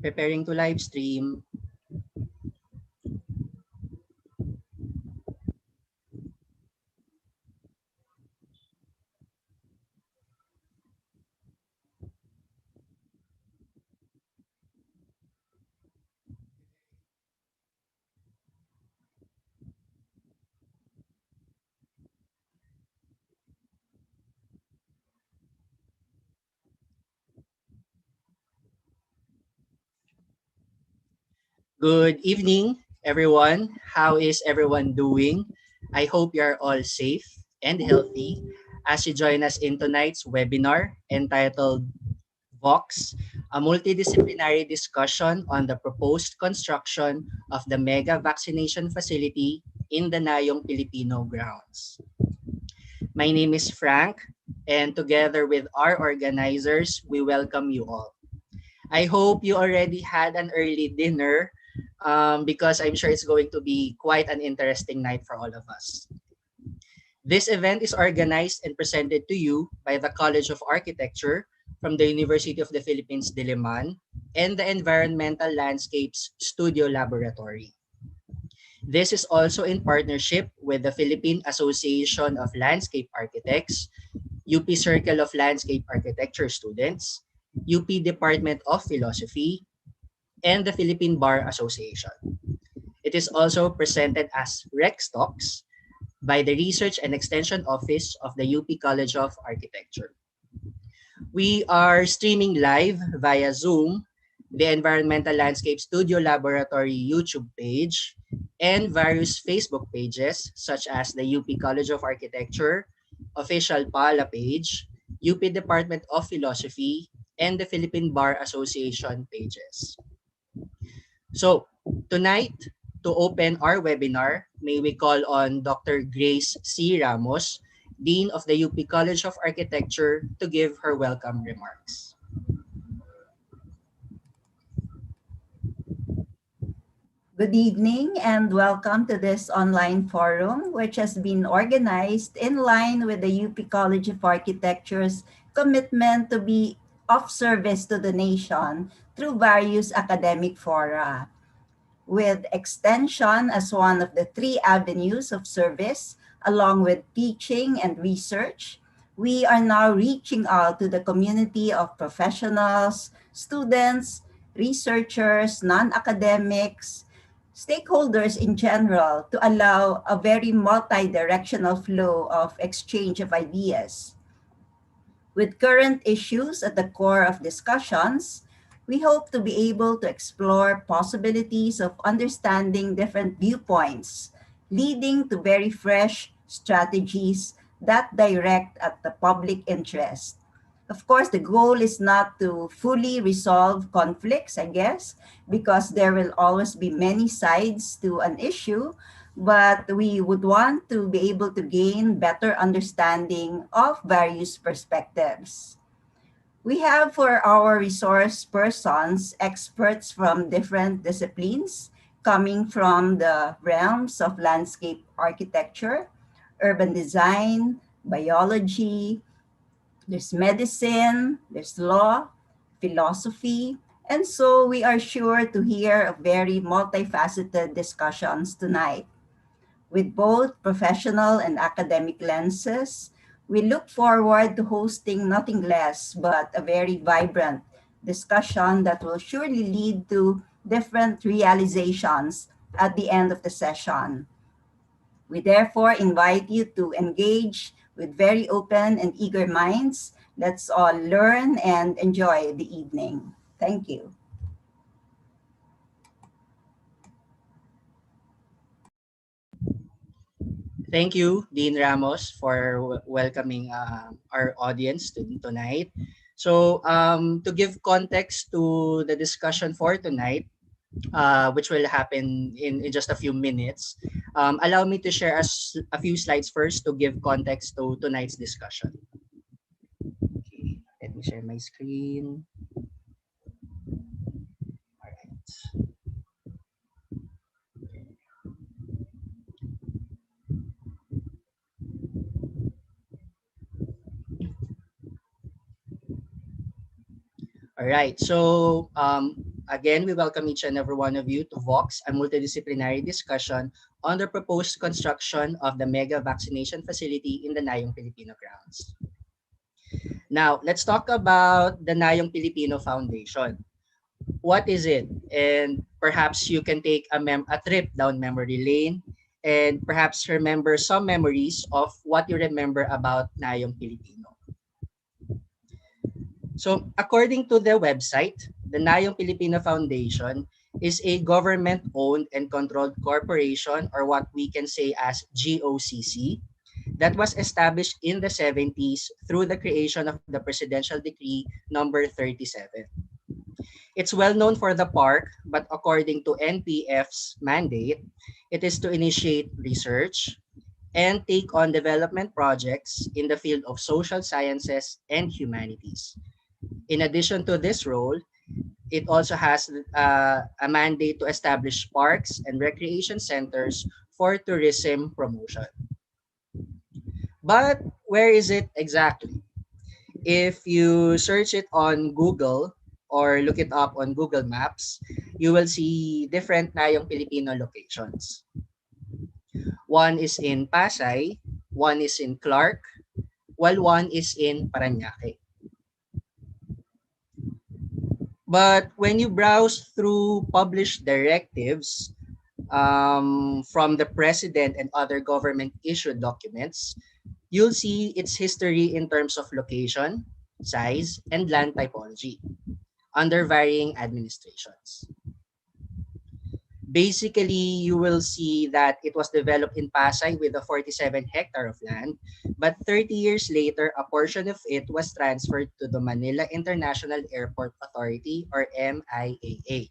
Preparing to live stream. Good evening, everyone. How is everyone doing? I hope you're all safe and healthy as you join us in tonight's webinar entitled VOX, a multidisciplinary discussion on the proposed construction of the mega vaccination facility in the Nayong Filipino grounds. My name is Frank, and together with our organizers, we welcome you all. I hope you already had an early dinner because I'm sure it's going to be quite an interesting night for all of us. This event is organized and presented to you by the College of Architecture from the University of the Philippines, Diliman, and the Environmental Landscapes Studio Laboratory. This is also in partnership with the Philippine Association of Landscape Architects, UP Circle of Landscape Architecture Students, UP Department of Philosophy, and the Philippine Bar Association. It is also presented as Rex Talks by the Research and Extension Office of the UP College of Architecture. We are streaming live via Zoom, the Environmental Landscape Studio Laboratory YouTube page, and various Facebook pages such as the UP College of Architecture, official PALA page, UP Department of Philosophy, and the Philippine Bar Association pages. So, tonight, to open our webinar, may we call on Dr. Grace C. Ramos, Dean of the UP College of Architecture, to give her welcome remarks. Good evening and welcome to this online forum, which has been organized in line with the UP College of Architecture's commitment to be of service to the nation through various academic fora. With extension as one of the three avenues of service, along with teaching and research, we are now reaching out to the community of professionals, students, researchers, non-academics, stakeholders in general to allow a very multi-directional flow of exchange of ideas. With current issues at the core of discussions, we hope to be able to explore possibilities of understanding different viewpoints, leading to very fresh strategies that direct at the public interest. Of course, the goal is not to fully resolve conflicts, I guess, because there will always be many sides to an issue, but we would want to be able to gain better understanding of various perspectives. We have for our resource persons experts from different disciplines coming from the realms of landscape architecture, urban design, biology, there's medicine, there's law, philosophy, and so we are sure to hear a very multifaceted discussions tonight. With both professional and academic lenses, we look forward to hosting nothing less but a very vibrant discussion that will surely lead to different realizations at the end of the session. We therefore invite you to engage with very open and eager minds. Let's all learn and enjoy the evening. Thank you. Thank you, Dean Ramos, for welcoming our audience tonight. So, to give context to the discussion for tonight, which will happen in just a few minutes, allow me to share a few slides first to give context to tonight's discussion. Okay, let me share my screen. All right. All right. So again, we welcome each and every one of you to VOX, a multidisciplinary discussion on the proposed construction of the mega vaccination facility in the Nayong Filipino grounds. Now, let's talk about the Nayong Filipino Foundation. What is it? And perhaps you can take a trip down memory lane and perhaps remember some memories of what you remember about Nayong Filipino. So, according to the website, the Nayong Filipino Foundation is a government-owned and controlled corporation, or what we can say as GOCC, that was established in the 70s through the creation of the Presidential Decree number 37. It's well known for the park, but according to NPF's mandate, it is to initiate research and take on development projects in the field of social sciences and humanities. In addition to this role, it also has a mandate to establish parks and recreation centers for tourism promotion. But where is it exactly? If you search it on Google or look it up on Google Maps, you will see different Nayong Filipino locations. One is in Pasay, one is in Clark, while one is in Parañaque. But when you browse through published directives from the president and other government issued documents, you'll see its history in terms of location, size, and land typology under varying administrations. Basically, you will see that it was developed in Pasay with a 47 hectare of land, but 30 years later, a portion of it was transferred to the Manila International Airport Authority, or MIAA.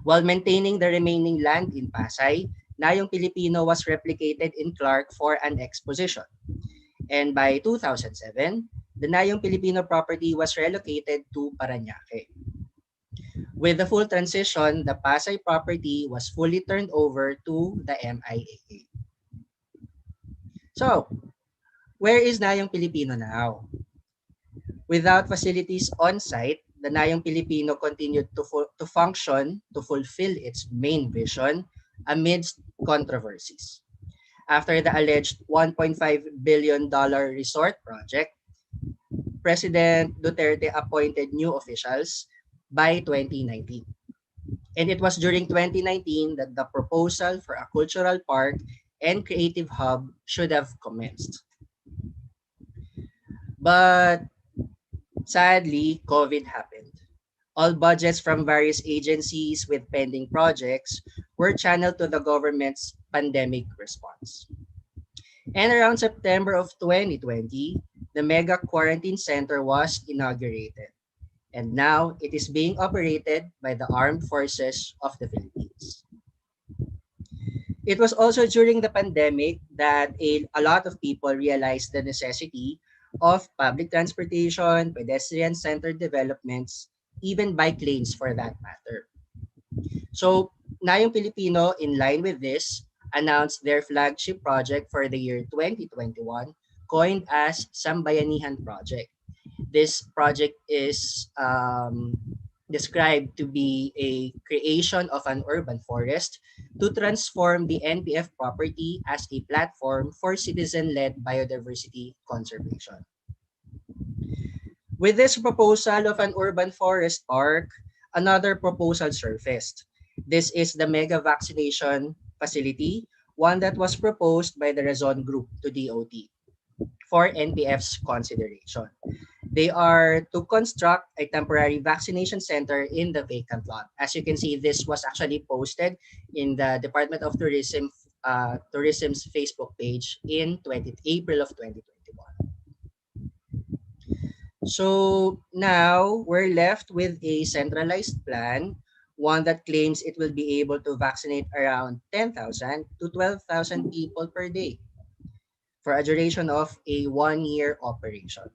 While maintaining the remaining land in Pasay, Nayong Filipino was replicated in Clark for an exposition. And by 2007, the Nayong Filipino property was relocated to Parañaque. With the full transition, the Pasay property was fully turned over to the MIAA. So, where is Nayong Filipino now? Without facilities on site, the Nayong Filipino continued to function to fulfill its main vision amidst controversies. After the alleged $1.5 billion resort project, President Duterte appointed new officials by 2019. And it was during 2019 that the proposal for a cultural park and creative hub should have commenced. But sadly, COVID happened. All budgets from various agencies with pending projects were channeled to the government's pandemic response. And around September of 2020, the mega quarantine center was inaugurated. And now it is being operated by the Armed Forces of the Philippines. It was also during the pandemic that a lot of people realized the necessity of public transportation, pedestrian-centered developments, even bike lanes for that matter. So, Nayong Filipino, in line with this, announced their flagship project for the year 2021, coined as Sambayanihan Project. This project is described to be a creation of an urban forest to transform the NPF property as a platform for citizen-led biodiversity conservation. With this proposal of an urban forest park, another proposal surfaced. This is the mega vaccination facility, one that was proposed by the Razon Group to DOT for NPF's consideration. They are to construct a temporary vaccination center in the vacant lot. As you can see, this was actually posted in the Department of Tourism's Facebook page in April of 2021. So now we're left with a centralized plan, one that claims it will be able to vaccinate around 10,000 to 12,000 people per day for a duration of a 1-year operation,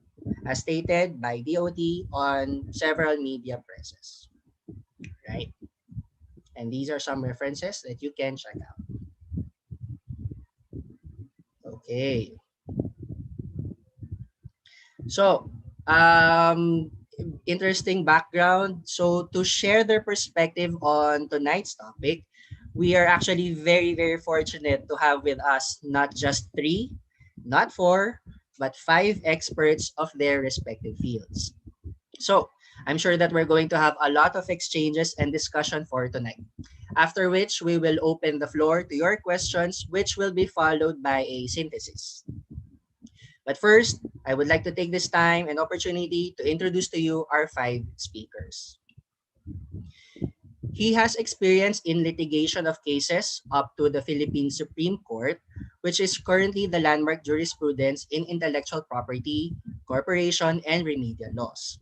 as stated by DOT on several media presses, right? And these are some references that you can check out. Okay. So, interesting background. So to share their perspective on tonight's topic, we are actually very, very fortunate to have with us not just three, not four, but five experts of their respective fields. So I'm sure that we're going to have a lot of exchanges and discussion for tonight. After which, we will open the floor to your questions, which will be followed by a synthesis. But first, I would like to take this time and opportunity to introduce to you our five speakers. He has experience in litigation of cases up to the Philippine Supreme Court, which is currently the landmark jurisprudence in intellectual property, corporation, and remedial laws.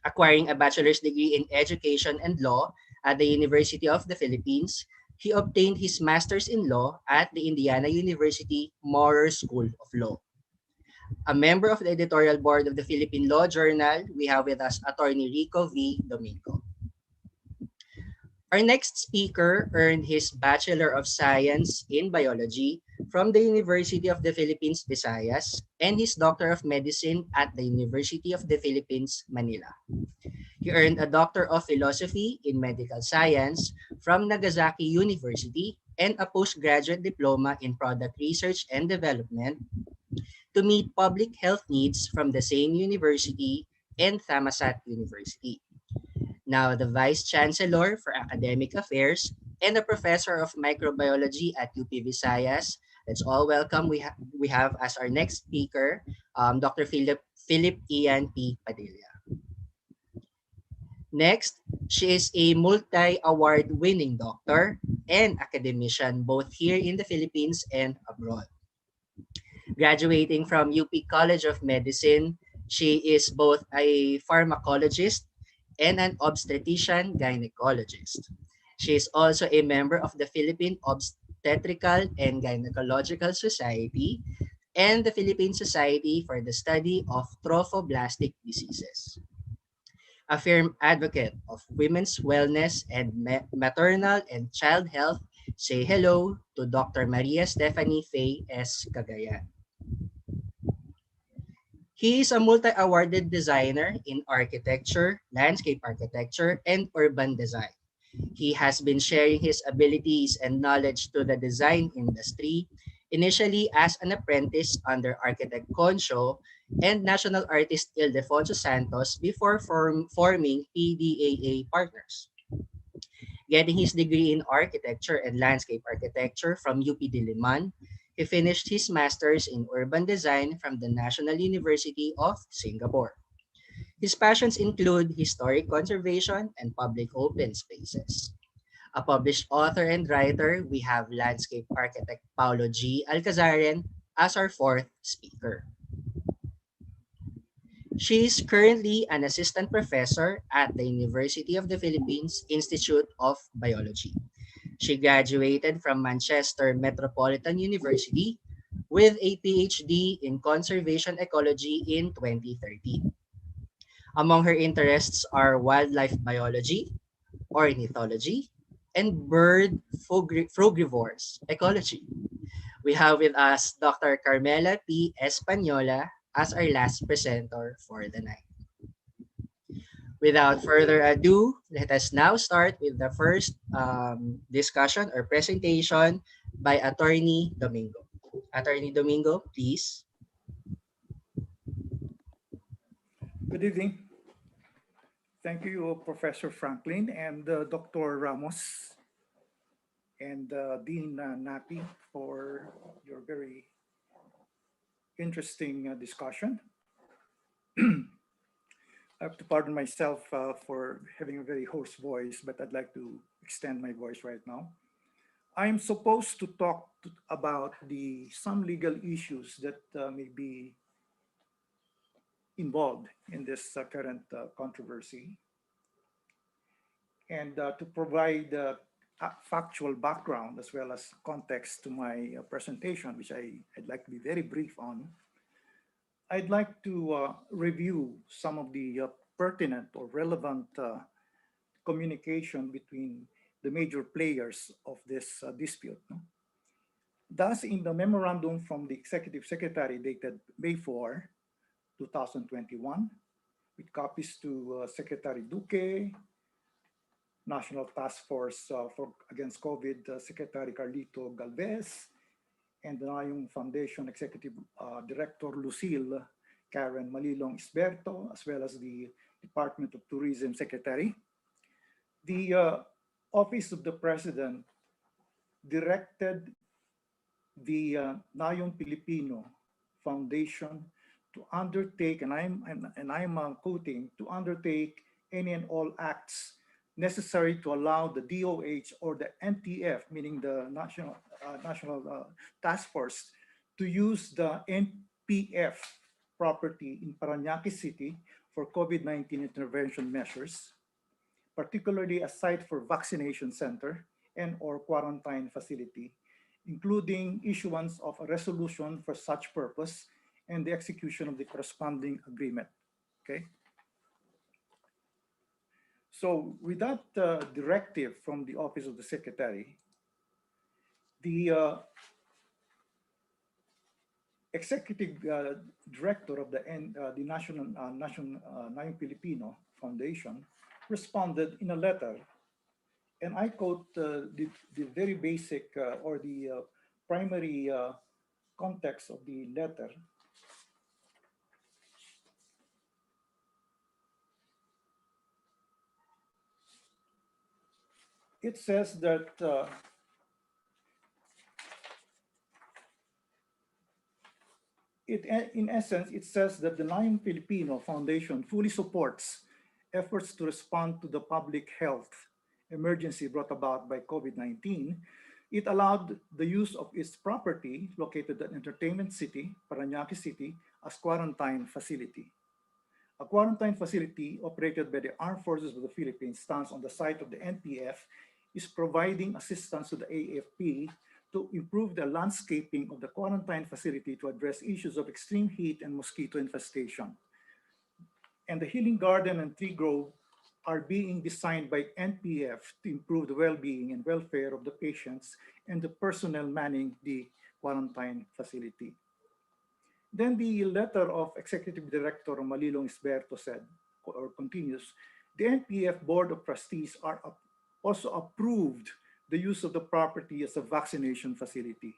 Acquiring a bachelor's degree in education and law at the University of the Philippines, he obtained his master's in law at the Indiana University Maurer School of Law. A member of the editorial board of the Philippine Law Journal, we have with us Attorney Rico V. Domingo. Our next speaker earned his Bachelor of Science in Biology from the University of the Philippines, Visayas, and his Doctor of Medicine at the University of the Philippines, Manila. He earned a Doctor of Philosophy in Medical Science from Nagasaki University and a postgraduate diploma in Product Research and Development to meet public health needs from the same university and Thammasat University. Now the Vice Chancellor for Academic Affairs and a Professor of Microbiology at UP Visayas. Let's all welcome. We have as our next speaker, Dr. Philip Ian P. Padilla. Next, she is a multi-award winning doctor and academician both here in the Philippines and abroad. Graduating from UP College of Medicine, she is both a pharmacologist and an obstetrician gynecologist. She is also a member of the Philippine Obstetrical and Gynecological Society and the Philippine Society for the Study of Trophoblastic Diseases. A firm advocate of women's wellness and maternal and child health, say hello to Dr. Maria Stephanie Faye S. Cagayan. He is a multi-awarded designer in architecture, landscape architecture, and urban design. He has been sharing his abilities and knowledge to the design industry, initially as an apprentice under architect Concho and national artist Ildefonso Santos before forming PDAA Partners. Getting his degree in architecture and landscape architecture from UP Diliman, he finished his master's in urban design from the National University of Singapore. His passions include historic conservation and public open spaces. A published author and writer, we have landscape architect Paulo G. Alcazaren as our fourth speaker. She is currently an assistant professor at the University of the Philippines Institute of Biology. She graduated from Manchester Metropolitan University with a PhD in conservation ecology in 2013. Among her interests are wildlife biology, ornithology, and bird frugivores ecology. We have with us Dr. Carmela P. Espanola as our last presenter for the night. Without further ado, let us now start with the first discussion or presentation by Attorney Domingo. Attorney Domingo, please. Good evening. Thank you, Professor Franklin and Dr. Ramos and Dean Nati for your very interesting discussion. I have to pardon myself for having a very hoarse voice, but I'd like to extend my voice right now. I'm supposed to talk about some legal issues that may be involved in this current controversy and to provide factual background as well as context to my presentation, which I'd like to be very brief on. I'd like to review some of the pertinent or relevant communication between the major players of this dispute. No? Thus, in the memorandum from the Executive Secretary dated May 4, 2021, with copies to Secretary Duque, National Task Force Against COVID Secretary Carlito Galvez, and the Nayong Foundation Executive Director Lucille Karen Malilong Isberto, as well as the Department of Tourism Secretary. The Office of the President directed the Nayong Filipino Foundation to undertake, and I'm quoting, to undertake any and all acts necessary to allow the DOH or the NTF, meaning the National Task Force, to use the NPF property in Parañaque City for COVID-19 intervention measures, particularly a site for vaccination center and or quarantine facility, including issuance of a resolution for such purpose and the execution of the corresponding agreement. Okay. So with that directive from the Office of the Secretary, the executive director of the National Nayong Filipino Foundation responded in a letter, and I quote the very basic or the primary context of the letter. It says that in essence, it says that the Nayong Filipino Foundation fully supports efforts to respond to the public health emergency brought about by COVID-19. It allowed the use of its property located at Entertainment City, Parañaque City, as quarantine facility. A quarantine facility operated by the Armed Forces of the Philippines stands on the site of the NPF, is providing assistance to the AFP to improve the landscaping of the quarantine facility to address issues of extreme heat and mosquito infestation. And the Healing Garden and Tree Grove are being designed by NPF to improve the well-being and welfare of the patients and the personnel manning the quarantine facility. Then the letter of Executive Director Malilong Isberto said, or continues, the NPF Board of Trustees are also approved the use of the property as a vaccination facility.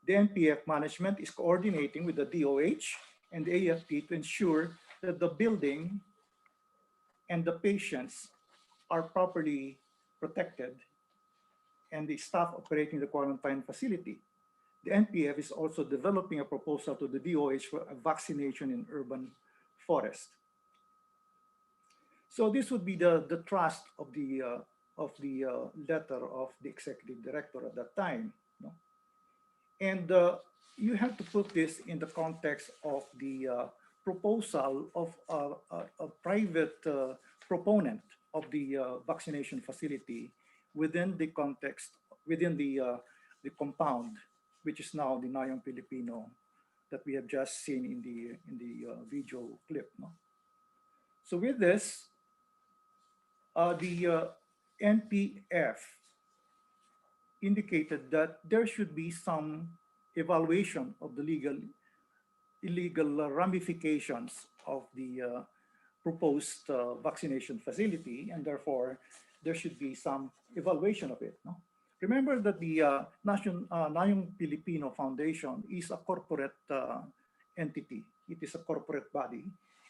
The NPF management is coordinating with the DOH and the AFP to ensure that the building and the patients are properly protected and the staff operating the quarantine facility. The NPF is also developing a proposal to the DOH for a vaccination in urban forest. So this would be the thrust of the letter of the executive director at that time. No? And you have to put this in the context of the proposal of a private proponent of the vaccination facility within the context, within the compound, which is now the Nayong Filipino that we have just seen in the video clip. No? So with this, the NPF indicated that there should be some evaluation of the illegal ramifications of the proposed vaccination facility, and therefore there should be some evaluation of it. No? Remember that the Nayong Filipino Foundation is a corporate entity. It is a corporate body,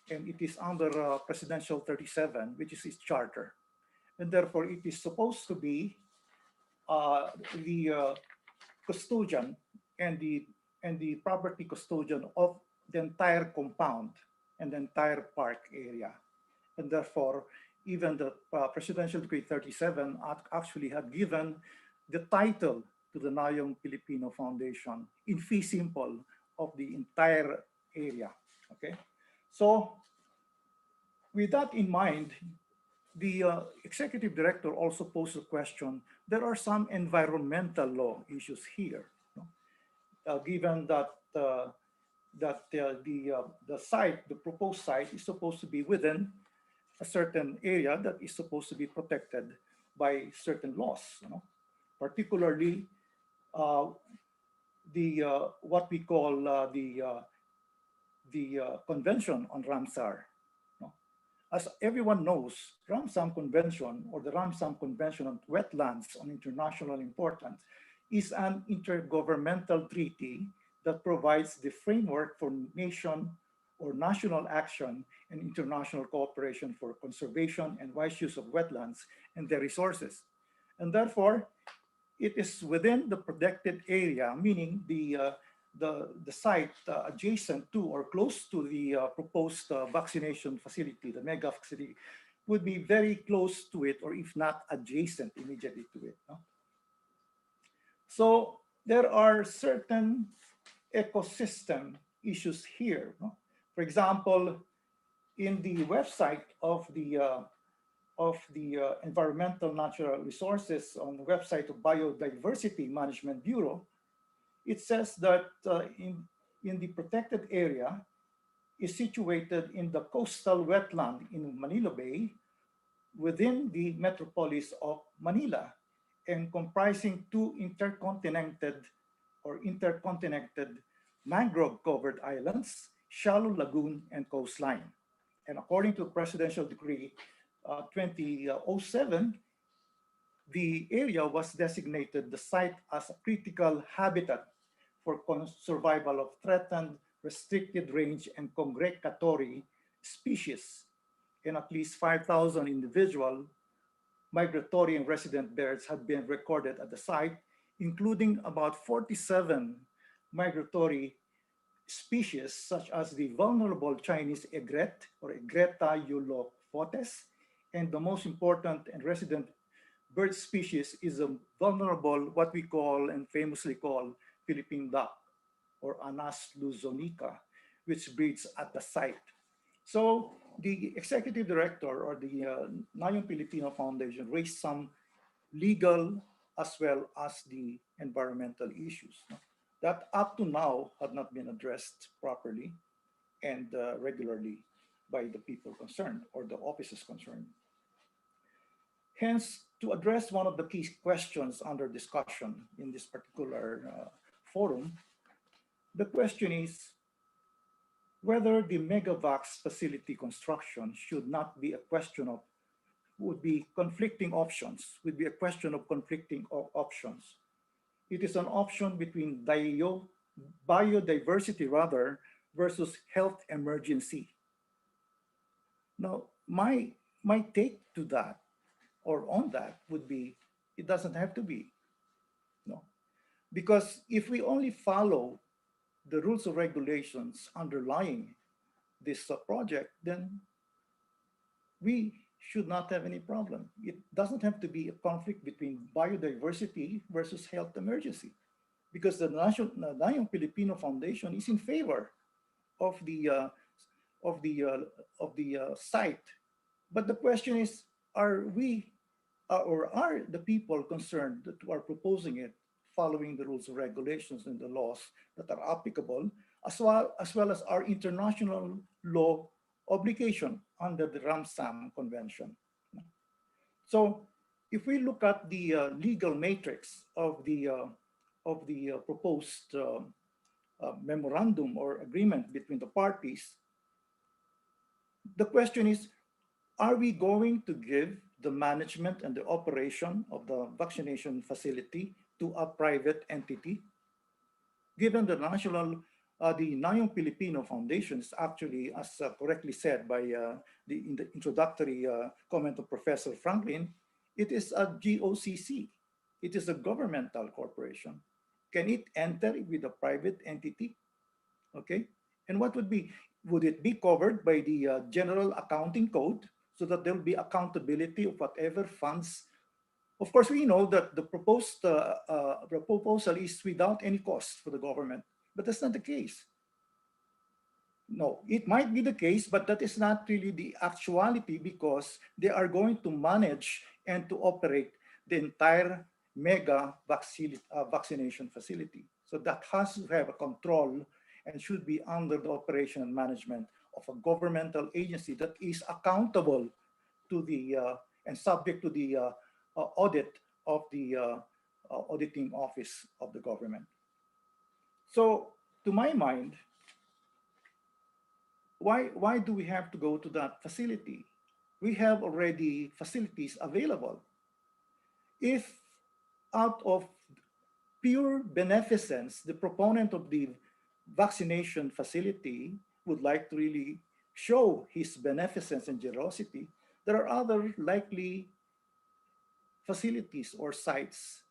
and it is under Presidential 37, which is its charter. And therefore, it is supposed to be the custodian and the property custodian of the entire compound and the entire park area. And therefore, even the Presidential Decree 37 actually had given the title to the Nayong Filipino Foundation in fee simple of the entire area. Okay, so with that in mind, the executive director also posed a question. There are some environmental law issues here, given that the site, the proposed site, is supposed to be within a certain area that is supposed to be protected by certain laws, particularly what we call the Convention on Ramsar. As everyone knows, Ramsam Convention or the Ramsam Convention on Wetlands on International Importance is an intergovernmental treaty that provides the framework for nation or national action and international cooperation for conservation and wise use of wetlands and their resources. And therefore, it is within the protected area, meaning the site adjacent to or close to the proposed vaccination facility, the mega facility, would be very close to it, or if not adjacent immediately to it. No? So there are certain ecosystem issues here. No? For example, in the website of the Environmental Natural Resources on the website of Biodiversity Management Bureau, it says that in the protected area is situated in the coastal wetland in Manila Bay within the metropolis of Manila and comprising two interconnected mangrove covered islands, shallow lagoon, and coastline. And according to Presidential Decree 2007, the area was designated the site as a critical habitat for survival of threatened, restricted range, and congregatory species, and at least 5,000 individual migratory and resident birds have been recorded at the site, including about 47 migratory species such as the vulnerable Chinese egret or Egretta eulophotes, and the most important and resident bird species is a vulnerable, what we call and famously call Philippine duck or Anas luzonica, which breeds at the site. So the executive director or the Nayong Filipino Foundation raised some legal as well as the environmental issues, no, that up to now had not been addressed properly and regularly by the people concerned or the offices concerned. Hence, to address one of the key questions under discussion in this particular forum, the question is whether the Megavax facility construction should not be a question of, would be conflicting options, would be a question of conflicting options. It is an option between biodiversity rather versus health emergency. Now, my take to that or on that would be it doesn't have to be. No. Because if we only follow the rules of regulations underlying this project, then we should not have any problem. It doesn't have to be a conflict between biodiversity versus health emergency because the Nayong Filipino Foundation is in favor of the uh, of the site. But the question is, are we or are the people concerned that are proposing it following the rules and regulations and the laws that are applicable, as well as our international law obligation under the Ramsam Convention. So, if we look at the legal matrix of the proposed memorandum or agreement between the parties, the question is, are we going to give the management and the operation of the vaccination facility to a private entity? Given the Nayong Filipino Foundation is actually, as correctly said by in the introductory comment of Professor Franklin, it is a GOCC. It is a governmental corporation. Can it enter with a private entity? Okay. And what would it be covered by the General Accounting Code so that there will be accountability of whatever funds? Of course, we know that the proposal is without any cost for the government, but that's not the case. No, it might be the case, but that is not really the actuality because they are going to manage and to operate the entire mega vaccination facility. So that has to have a control and should be under the operation and management of a governmental agency that is accountable to the and subject to the audit of the auditing office of the government. So, to my mind, why do we have to go to that facility? we have already facilities available. If out of pure beneficence, the proponent of the vaccination facility would like to really show his beneficence and generosity, there are other likely facilities or sites,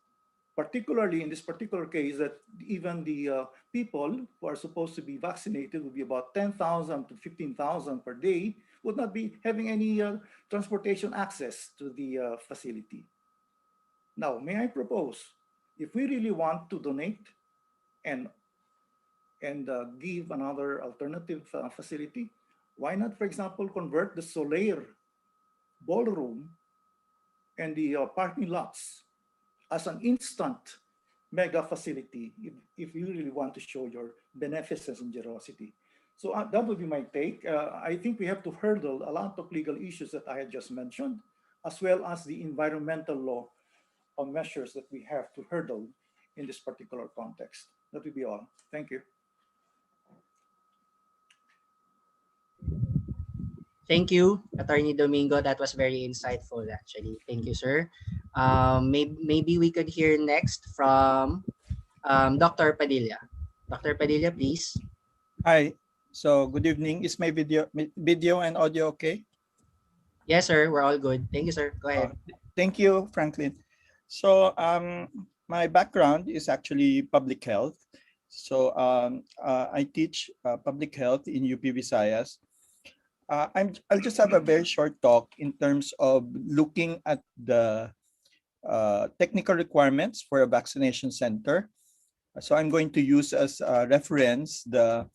particularly in this particular case, that even the people who are supposed to be vaccinated would be about 10,000 to 15,000 per day, would not be having any transportation access to the facility. Now, may I propose, if we really want to donate and give another alternative facility, why not, for example, convert the Soleil ballroom and the parking lots as an instant mega facility if you really want to show your beneficence and generosity. So that would be my take. I think we have to hurdle a lot of legal issues that I had just mentioned, as well as the environmental law measures that we have to hurdle in this particular context. That would be all. Thank you. Thank you, Attorney Domingo. That was very insightful, actually. Thank you, sir. Maybe we could hear next from Dr. Padilla. Dr. Padilla, please. Hi. So good evening. Is my video and audio okay? Yes, sir. We're all good. Thank you, sir. Go ahead. Thank you, Franklin. So my background is actually public health. So I teach public health in UP Visayas. I'll just have a very short talk in terms of looking at the technical requirements for a vaccination center. So I'm going to use as a reference the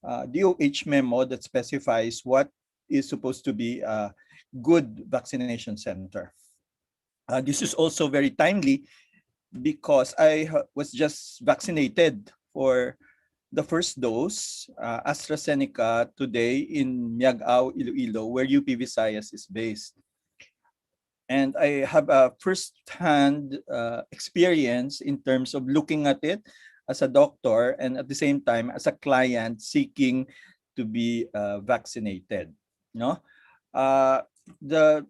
DOH memo that specifies what is supposed to be a good vaccination center. This is also very timely because I was just vaccinated for the first dose, AstraZeneca, today in Miagao, Iloilo, where UP Visayas is based. And I have a first-hand experience in terms of looking at it as a doctor and at the same time as a client seeking to be vaccinated. No, the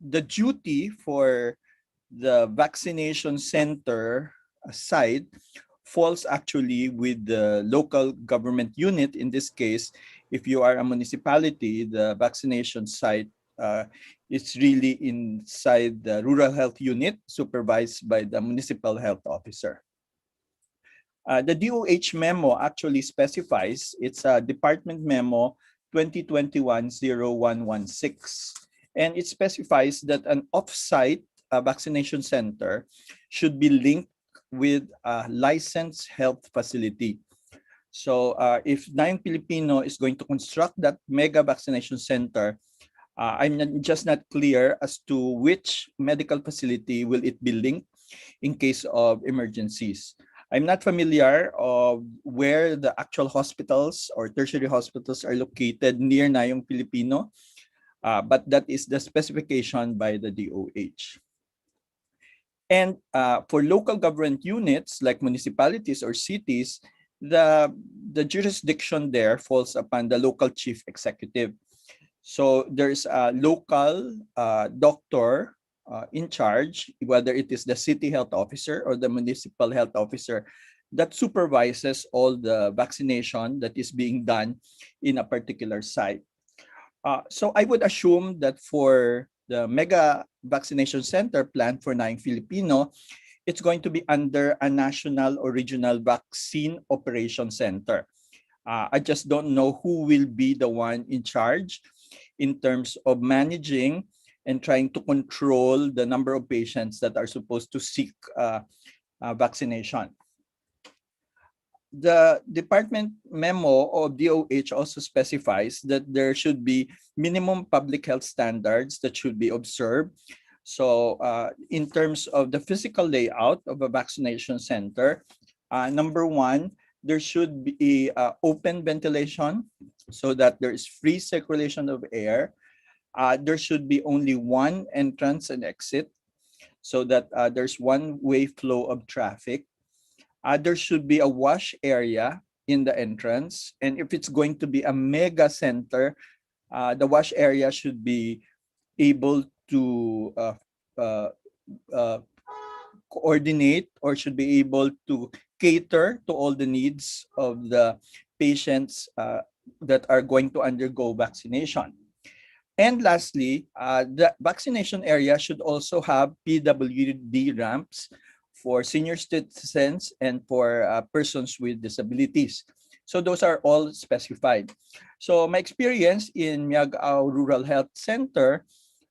duty for the vaccination center site falls actually with the local government unit. In this case, if you are a municipality, the vaccination site is really inside the rural health unit supervised by the municipal health officer. The DOH memo actually specifies, it's a department memo 2021-0116, and it specifies that an off-site vaccination center should be linked with a licensed health facility. So if Nine Filipino is going to construct that mega vaccination center, I'm just not clear as to which medical facility will it be linked in case of emergencies. I'm not familiar of where the actual hospitals or tertiary hospitals are located near Nayong Filipino, but that is the specification by the DOH. And for local government units like municipalities or cities, the jurisdiction there falls upon the local chief executive. So there's a local doctor in charge, whether it is the city health officer or the municipal health officer, that supervises all the vaccination that is being done in a particular site. So I would assume that for the mega vaccination center planned for Nayong Filipino, it's going to be under a national or regional vaccine operation center. I just don't know who will be the one in charge in terms of managing and trying to control the number of patients that are supposed to seek vaccination. The department memo of DOH also specifies that there should be minimum public health standards that should be observed. So in terms of the physical layout of a vaccination center, number one, there should be open ventilation so that there is free circulation of air. There should be only one entrance and exit so that there's one-way flow of traffic. There should be a wash area in the entrance. And if it's going to be a mega center, The wash area should be able to uh, uh, coordinate or should be able to cater to all the needs of the patients that are going to undergo vaccination. And lastly, the vaccination area should also have PWD ramps for senior citizens and for persons with disabilities. So those are all specified. So my experience in Miagao Rural Health Center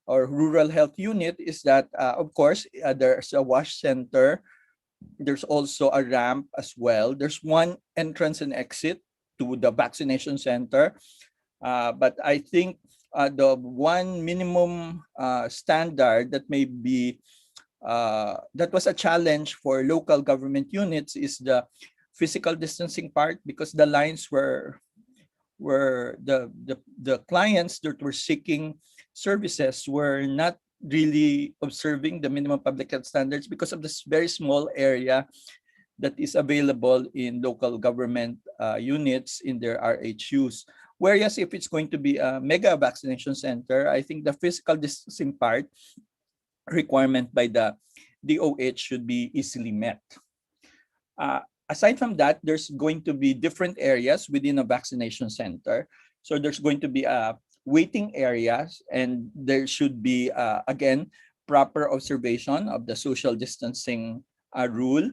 or Rural Health Unit is that, of course, there's a wash center. There's also a ramp as well. There's one entrance and exit to the vaccination center. But I think the one minimum standard that may be that was a challenge for local government units is the physical distancing part, because the lines were the clients that were seeking services were not really observing the minimum public health standards because of this very small area that is available in local government units in their RHUs. Whereas if it's going to be a mega vaccination center, I think the physical distancing part requirement by the DOH should be easily met. Aside from that, there's going to be different areas within a vaccination center. So there's going to be waiting areas, and there should be, again, proper observation of the social distancing rule.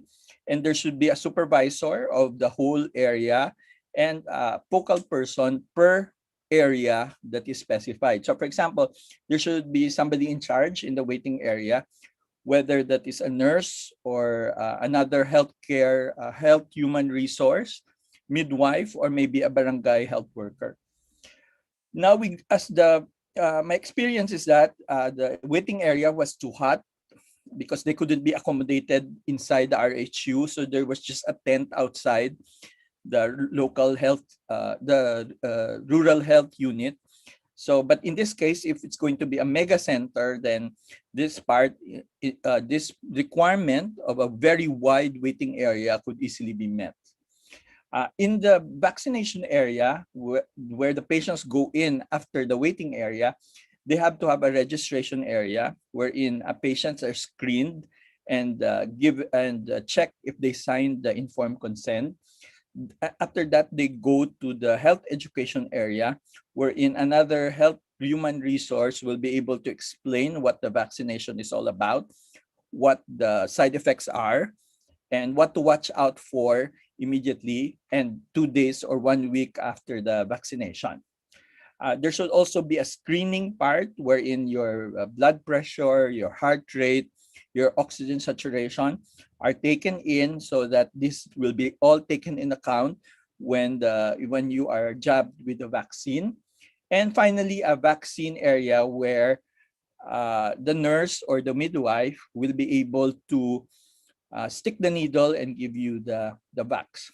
And there should be a supervisor of the whole area and a focal person per area that is specified. So for example, there should be somebody in charge in the waiting area, whether that is a nurse or another healthcare, health human resource, midwife, or maybe a barangay health worker. Now, my experience is that the waiting area was too hot because they couldn't be accommodated inside the RHU. So there was just a tent outside the local health, the rural health unit. So, but in this case, if it's going to be a mega center, then this this requirement of a very wide waiting area could easily be met. In the vaccination area, where the patients go in after the waiting area, they have to have a registration area wherein patients are screened and check if they signed the informed consent. After that, they go to the health education area, wherein another health human resource will be able to explain what the vaccination is all about, what the side effects are, and what to watch out for immediately and 2 days or 1 week after the vaccination. There should also be a screening part wherein your blood pressure, your heart rate, your oxygen saturation are taken in, so that this will be all taken in account when you are jabbed with the vaccine. And finally, a vaccine area where the nurse or the midwife will be able to stick the needle and give you the vax.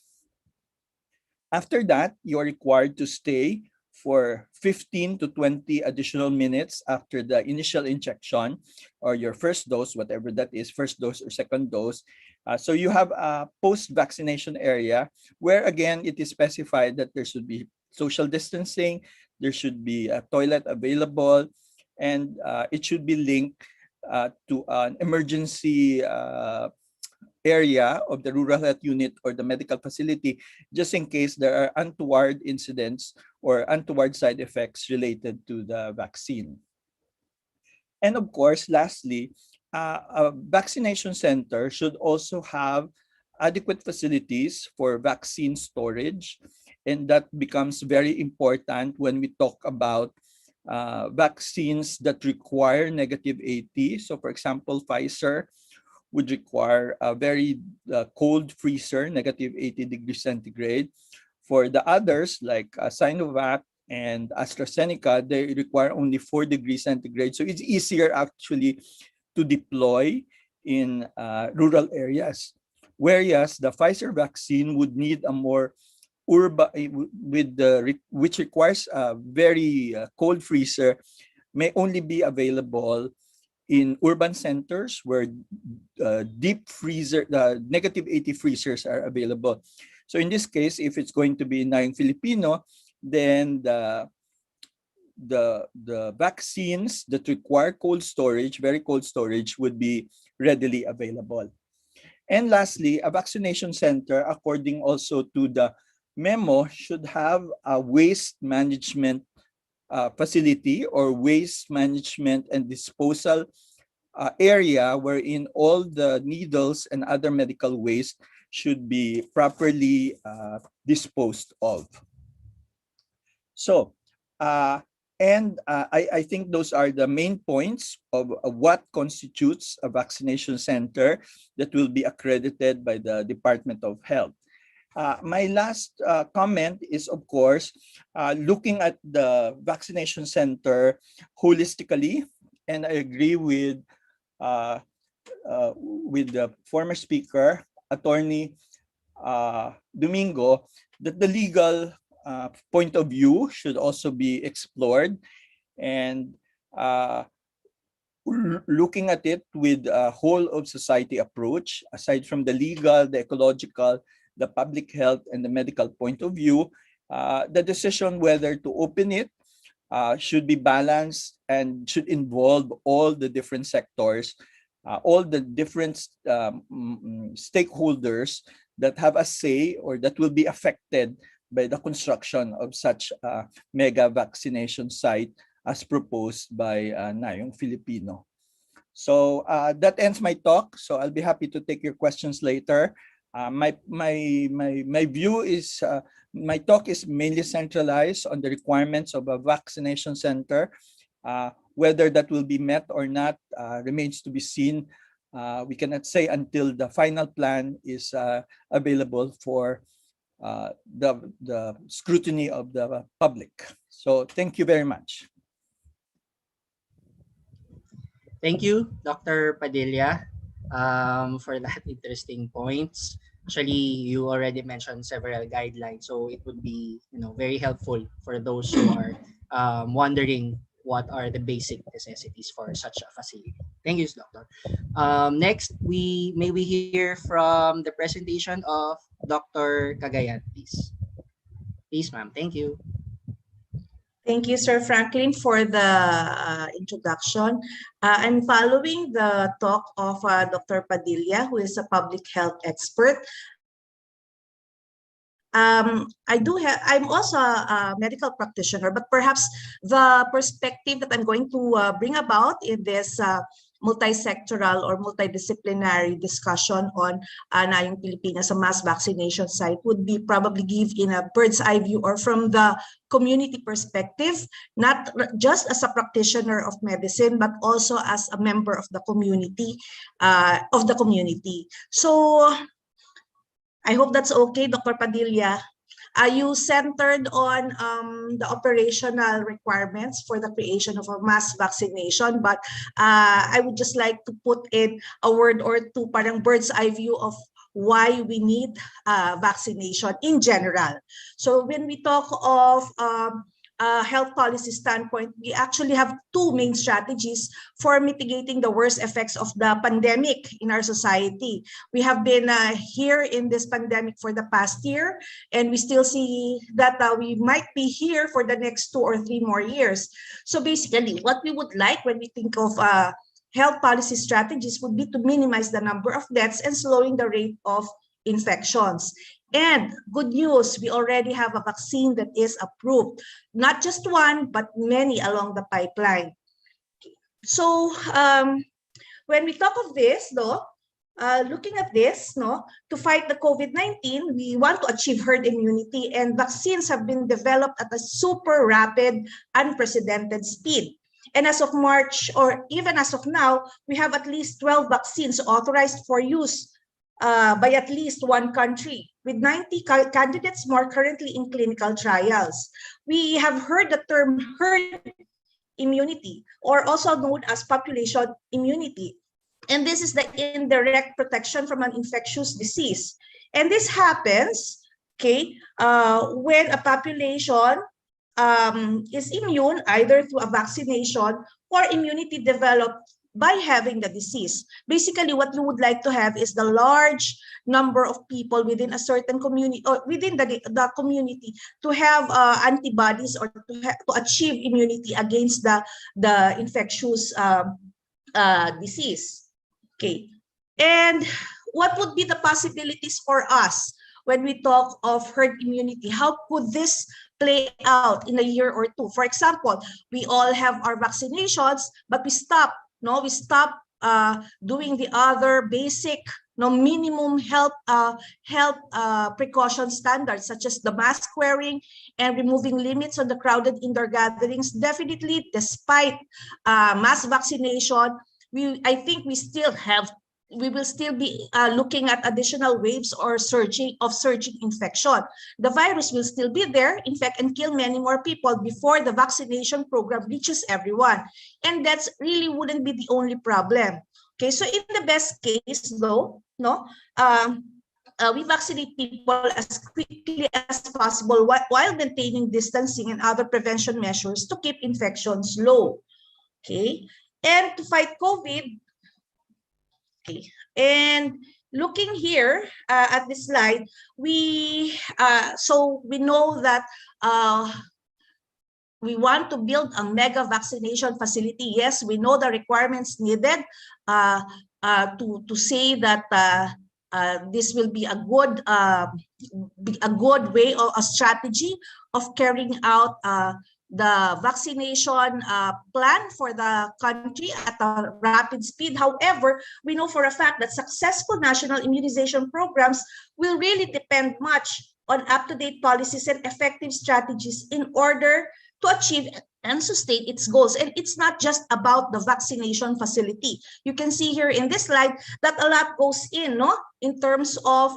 After that, you are required to stay for 15 to 20 additional minutes after the initial injection or your first dose, whatever that is, first dose or second dose. So you have a post-vaccination area where, again, it is specified that there should be social distancing, there should be a toilet available, and it should be linked to an emergency area of the rural health unit or the medical facility, just in case there are untoward incidents or untoward side effects related to the vaccine. And of course, lastly, a vaccination center should also have adequate facilities for vaccine storage. And that becomes very important when we talk about vaccines that require negative 80. So for example, Pfizer would require a very cold freezer, negative 80 degrees centigrade. For the others, like Sinovac and AstraZeneca, they require only 4 degrees centigrade. So it's easier actually to deploy in rural areas. Whereas the Pfizer vaccine would need a more urban, which requires a very cold freezer, may only be available in urban centers where deep freezer, negative 80 freezers are available. So in this case, if it's going to be in Nayang Filipino, then the vaccines that require cold storage, very cold storage, would be readily available. And lastly, a vaccination center, according also to the memo, should have a waste management facility or waste management and disposal area wherein all the needles and other medical waste should be properly disposed of. So, I think those are the main points of what constitutes a vaccination center that will be accredited by the Department of Health. My last comment is, of course, looking at the vaccination center holistically, and I agree with the former speaker, Attorney Domingo, that the legal point of view should also be explored, and looking at it with a whole of society approach, aside from the legal, the ecological, the public health, and the medical point of view, the decision whether to open it should be balanced and should involve all the different sectors, all the different stakeholders that have a say or that will be affected by the construction of such a mega vaccination site as proposed by Nayong Filipino. So that ends my talk. So I'll be happy to take your questions later. My view is my talk is mainly centralized on the requirements of a vaccination center. Whether that will be met or not remains to be seen. We cannot say until the final plan is available for the scrutiny of the public. So thank you very much. Thank you, Dr. Padilla, for that interesting points. Actually, you already mentioned several guidelines, so it would be very helpful for those who are wondering what are the basic necessities for such a facility. Thank you, Doctor. Next, may we hear from the presentation of Dr. Cagayan, please. Please, ma'am. Thank you. Thank you, Sir Franklin, for the introduction. I'm following the talk of Dr. Padilla, who is a public health expert. I'm also a medical practitioner, but perhaps the perspective that I'm going to bring about in this multi-sectoral or multidisciplinary discussion on Nayong Pilipinas, a mass vaccination site, would be probably give in a bird's eye view or from the community perspective, not just as a practitioner of medicine, but also as a member of the community. So I hope that's okay, Dr. Padilla. You centered on the operational requirements for the creation of a mass vaccination, but I would just like to put in a word or two, parang bird's eye view of why we need vaccination in general. So when we talk of health policy standpoint, we actually have two main strategies for mitigating the worst effects of the pandemic in our society. We have been here in this pandemic for the past year, and we still see that we might be here for the next 2 or 3 more years. So basically, what we would like when we think of health policy strategies would be to minimize the number of deaths and slowing the rate of infections. And good news, we already have a vaccine that is approved. Not just one, but many along the pipeline. So when we talk of this, though, looking at this, to fight the COVID-19, we want to achieve herd immunity, and vaccines have been developed at a super rapid, unprecedented speed. And as of March, or even as of now, we have at least 12 vaccines authorized for use by at least one country, with 90 candidates more currently in clinical trials. We have heard the term herd immunity, or also known as population immunity. And this is the indirect protection from an infectious disease. And this happens, when a population is immune either through a vaccination or immunity developed by having the disease. Basically, what you would like to have is the large number of people within a certain community or within the community to have antibodies or to achieve immunity against the infectious disease. Okay, and what would be the possibilities for us when we talk of herd immunity? How could this play out in a year or two? For example, we all have our vaccinations, but we stop. No, we stop doing the other basic, minimum health precaution standards, such as the mask wearing and removing limits on the crowded indoor gatherings. Definitely, despite mass vaccination, I think we will still be looking at additional waves or surging infection. The virus will still be there, infect and kill many more people before the vaccination program reaches everyone. And that's really wouldn't be the only problem. Okay, so in the best case though, we vaccinate people as quickly as possible while maintaining distancing and other prevention measures to keep infections low. Okay, and to fight COVID, okay, and looking here at this slide, we know that we want to build a mega vaccination facility. Yes, we know the requirements needed to say that this will be a good way or a strategy of carrying out the vaccination plan for the country at a rapid speed. However, we know for a fact that successful national immunization programs will really depend much on up-to-date policies and effective strategies in order to achieve and sustain its goals. And it's not just about the vaccination facility. You can see here in this slide that a lot goes in terms of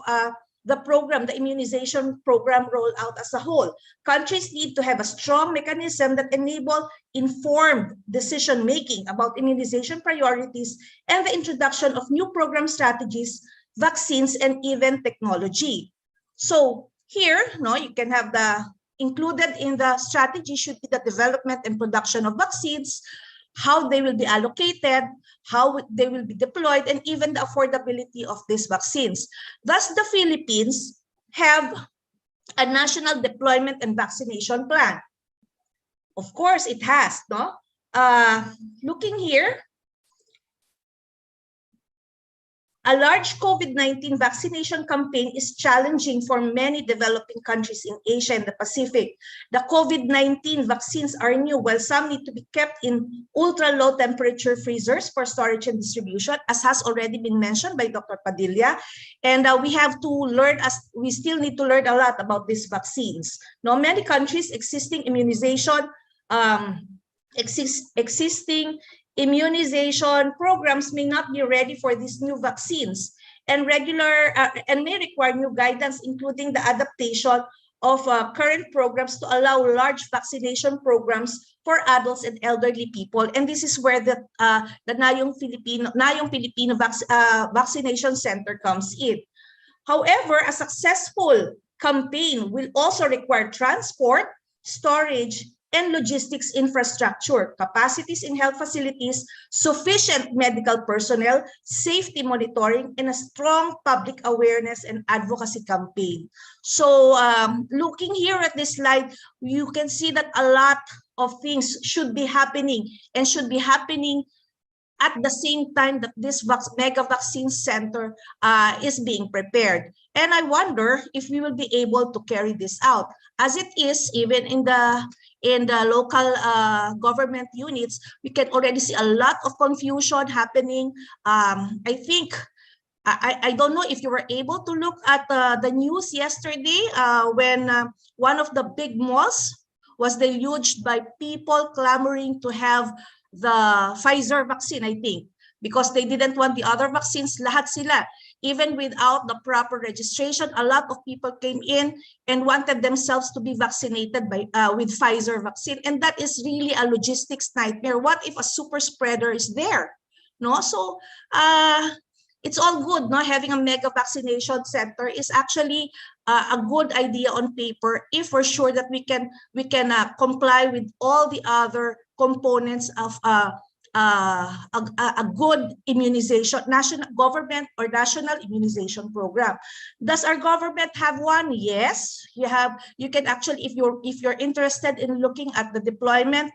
the program, the immunization program rollout as a whole. Countries need to have a strong mechanism that enable informed decision-making about immunization priorities and the introduction of new program strategies, vaccines, and even technology. So here, you can have included in the strategy should be the development and production of vaccines, how they will be allocated, how they will be deployed, and even the affordability of these vaccines. Thus, the Philippines have a national deployment and vaccination plan. Of course, it has, looking here, a large COVID-19 vaccination campaign is challenging for many developing countries in Asia and the Pacific. The COVID-19 vaccines are new, while some need to be kept in ultra-low temperature freezers for storage and distribution, as has already been mentioned by Dr. Padilla. And we still need to learn a lot about these vaccines. Many countries existing immunization programs may not be ready for these new vaccines and may require new guidance, including the adaptation of current programs to allow large vaccination programs for adults and elderly people. And this is where the Nayong Filipino Vaccination Center comes in. However, a successful campaign will also require transport, storage, and logistics infrastructure, capacities in health facilities, sufficient medical personnel, safety monitoring, and a strong public awareness and advocacy campaign. So looking here at this slide, you can see that a lot of things should be happening and should be happening at the same time that this mega vaccine center is being prepared. And I wonder if we will be able to carry this out. As it is, even in the local government units, we can already see a lot of confusion happening. I think, I don't know if you were able to look at the news yesterday when one of the big malls was deluged by people clamoring to have the Pfizer vaccine, I think, because they didn't want the other vaccines, lahat sila. Even without the proper registration, a lot of people came in and wanted themselves to be vaccinated with Pfizer vaccine. And that is really a logistics nightmare. What if a super spreader is there? So it's all good. Having a mega vaccination center is actually a good idea on paper if we're sure that we can comply with all the other components of a good immunization, national government or national immunization program. Does our government have one? Yes, you have. You can actually, if you're interested in looking at the deployment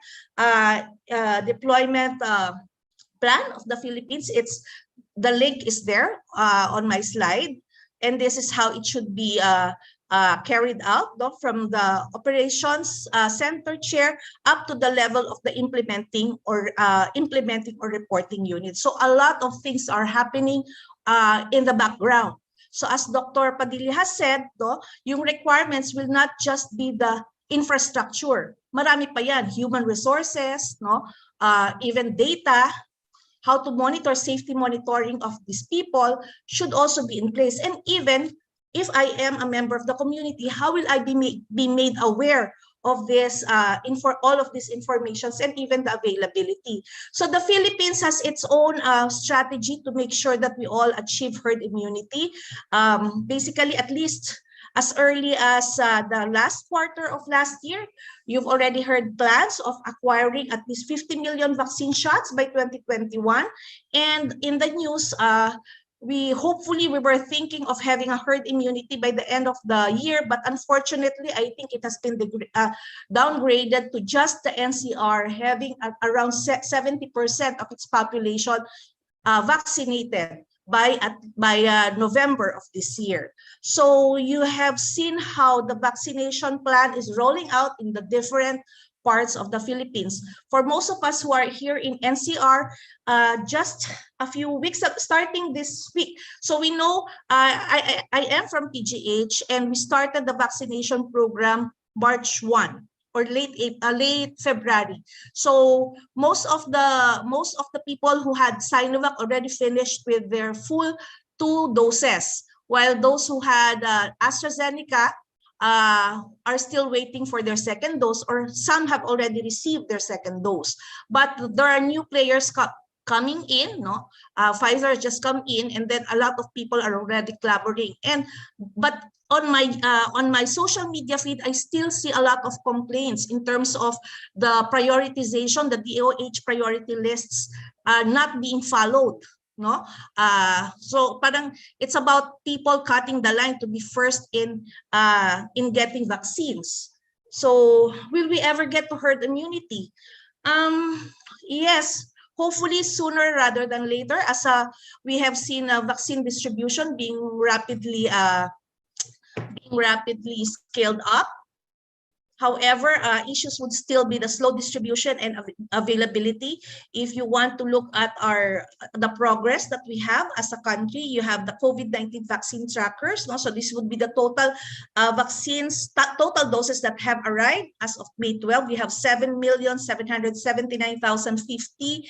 plan of the Philippines, the link is there on my slide, and this is how it should be carried out, no? From the operations center chair up to the level of the implementing or reporting unit. So a lot of things are happening in the background. So as Dr. Padilla has said, no, yung requirements will not just be the infrastructure. Marami pa yan, human resources, no, even data, how to monitor safety monitoring of these people should also be in place. And even if I am a member of the community, how will I be made aware of this all of these informations and even the availability? So the Philippines has its own strategy to make sure that we all achieve herd immunity. Basically, at least as early as the last quarter of last year, you've already heard plans of acquiring at least 50 million vaccine shots by 2021. And in the news, we were thinking of having a herd immunity by the end of the year, but unfortunately, I think it has been downgraded to just the NCR having around 70% of its population vaccinated by November of this year. So you have seen how the vaccination plan is rolling out in the different parts of the Philippines. For most of us who are here in NCR, just a few weeks starting this week. So we know I am from PGH, and we started the vaccination program March 1 or late February. So most of the people who had Sinovac already finished with their full 2 doses, while those who had AstraZeneca are still waiting for their second dose, or some have already received their second dose. But there are new players coming in, no? Pfizer just come in, and then a lot of people are already collaborating. But on my social media feed, I still see a lot of complaints in terms of the prioritization, the DOH priority lists not being followed. No, so parang it's about people cutting the line to be first in getting vaccines. So will we ever get to herd immunity? Yes, hopefully sooner rather than later, as we have seen vaccine distribution being rapidly scaled up. However, issues would still be the slow distribution and availability. If you want to look at the progress that we have as a country, you have the COVID-19 vaccine trackers. No? So this would be the total vaccines, total doses that have arrived as of May 12. We have 7,779,050.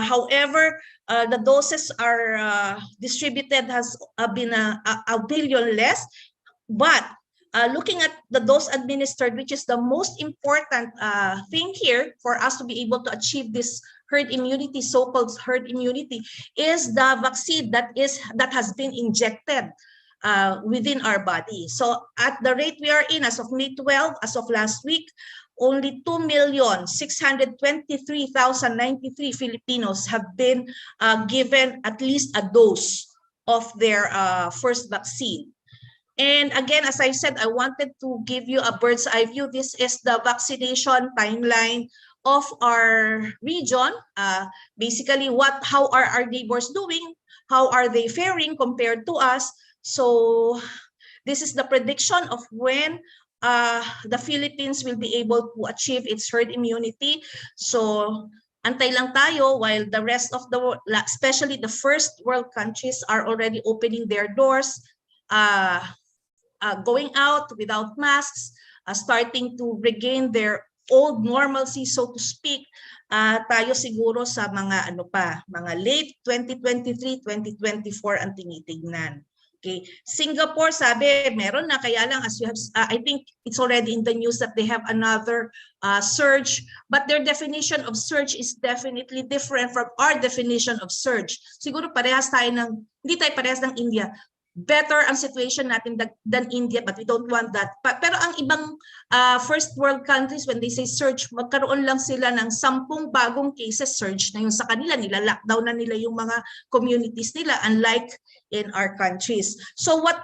However, the doses are distributed has been a billion less. But looking at the dose administered, which is the most important thing here for us to be able to achieve this herd immunity, so-called herd immunity, is the vaccine that has been injected within our body. So at the rate we are in, as of May 12, as of last week, only 2,623,093 Filipinos have been given at least a dose of their first vaccine. And again, as I said, I wanted to give you a bird's eye view. This is the vaccination timeline of our region. Basically, how are our neighbors doing? How are they faring compared to us? So this is the prediction of when the Philippines will be able to achieve its herd immunity. So antay lang tayo while the rest of the world, especially the first world countries, are already opening their doors, going out without masks, starting to regain their old normalcy, so to speak. Tayo siguro sa mga mga late 2023, 2024 ang tinitignan. Okay, Singapore, sabi meron na, kaya lang as you have, I think it's already in the news that they have another surge, but their definition of surge is definitely different from our definition of surge. Siguro parehas tayo hindi tayo parehas ng India. better ang situation natin than India, but we don't want that. Pero ang ibang first world countries, when they say surge, magkaroon lang sila ng 10 bagong cases, surge na yung sa kanila, nila-lockdown na nila yung mga communities nila, unlike in our countries. So what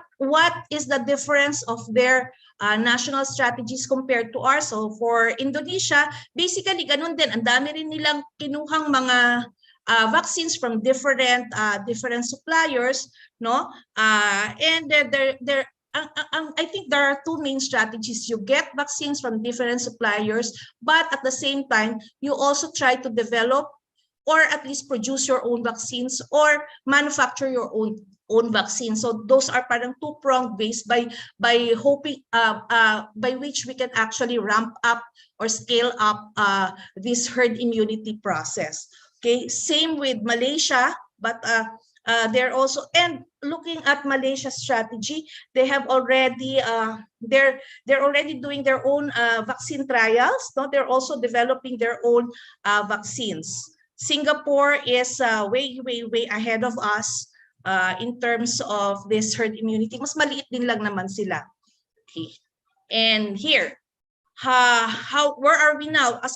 is the difference of their national strategies compared to ours? So for Indonesia, basically ganun din, ang dami rin nilang kinuhang mga vaccines from different suppliers, no? And I think there are two main strategies. You get vaccines from different suppliers, but at the same time, you also try to develop or at least produce your own vaccines or manufacture your own vaccine. So those are parang two-pronged ways by hoping by which we can actually ramp up or scale up this herd immunity process. Okay, same with Malaysia, but they're also, and looking at Malaysia's strategy, they have already they're already doing their own vaccine trials. No, they're also developing their own vaccines. Singapore is way ahead of us in terms of this herd immunity. Mas maliit din lang naman sila. Okay, and here, where are we now as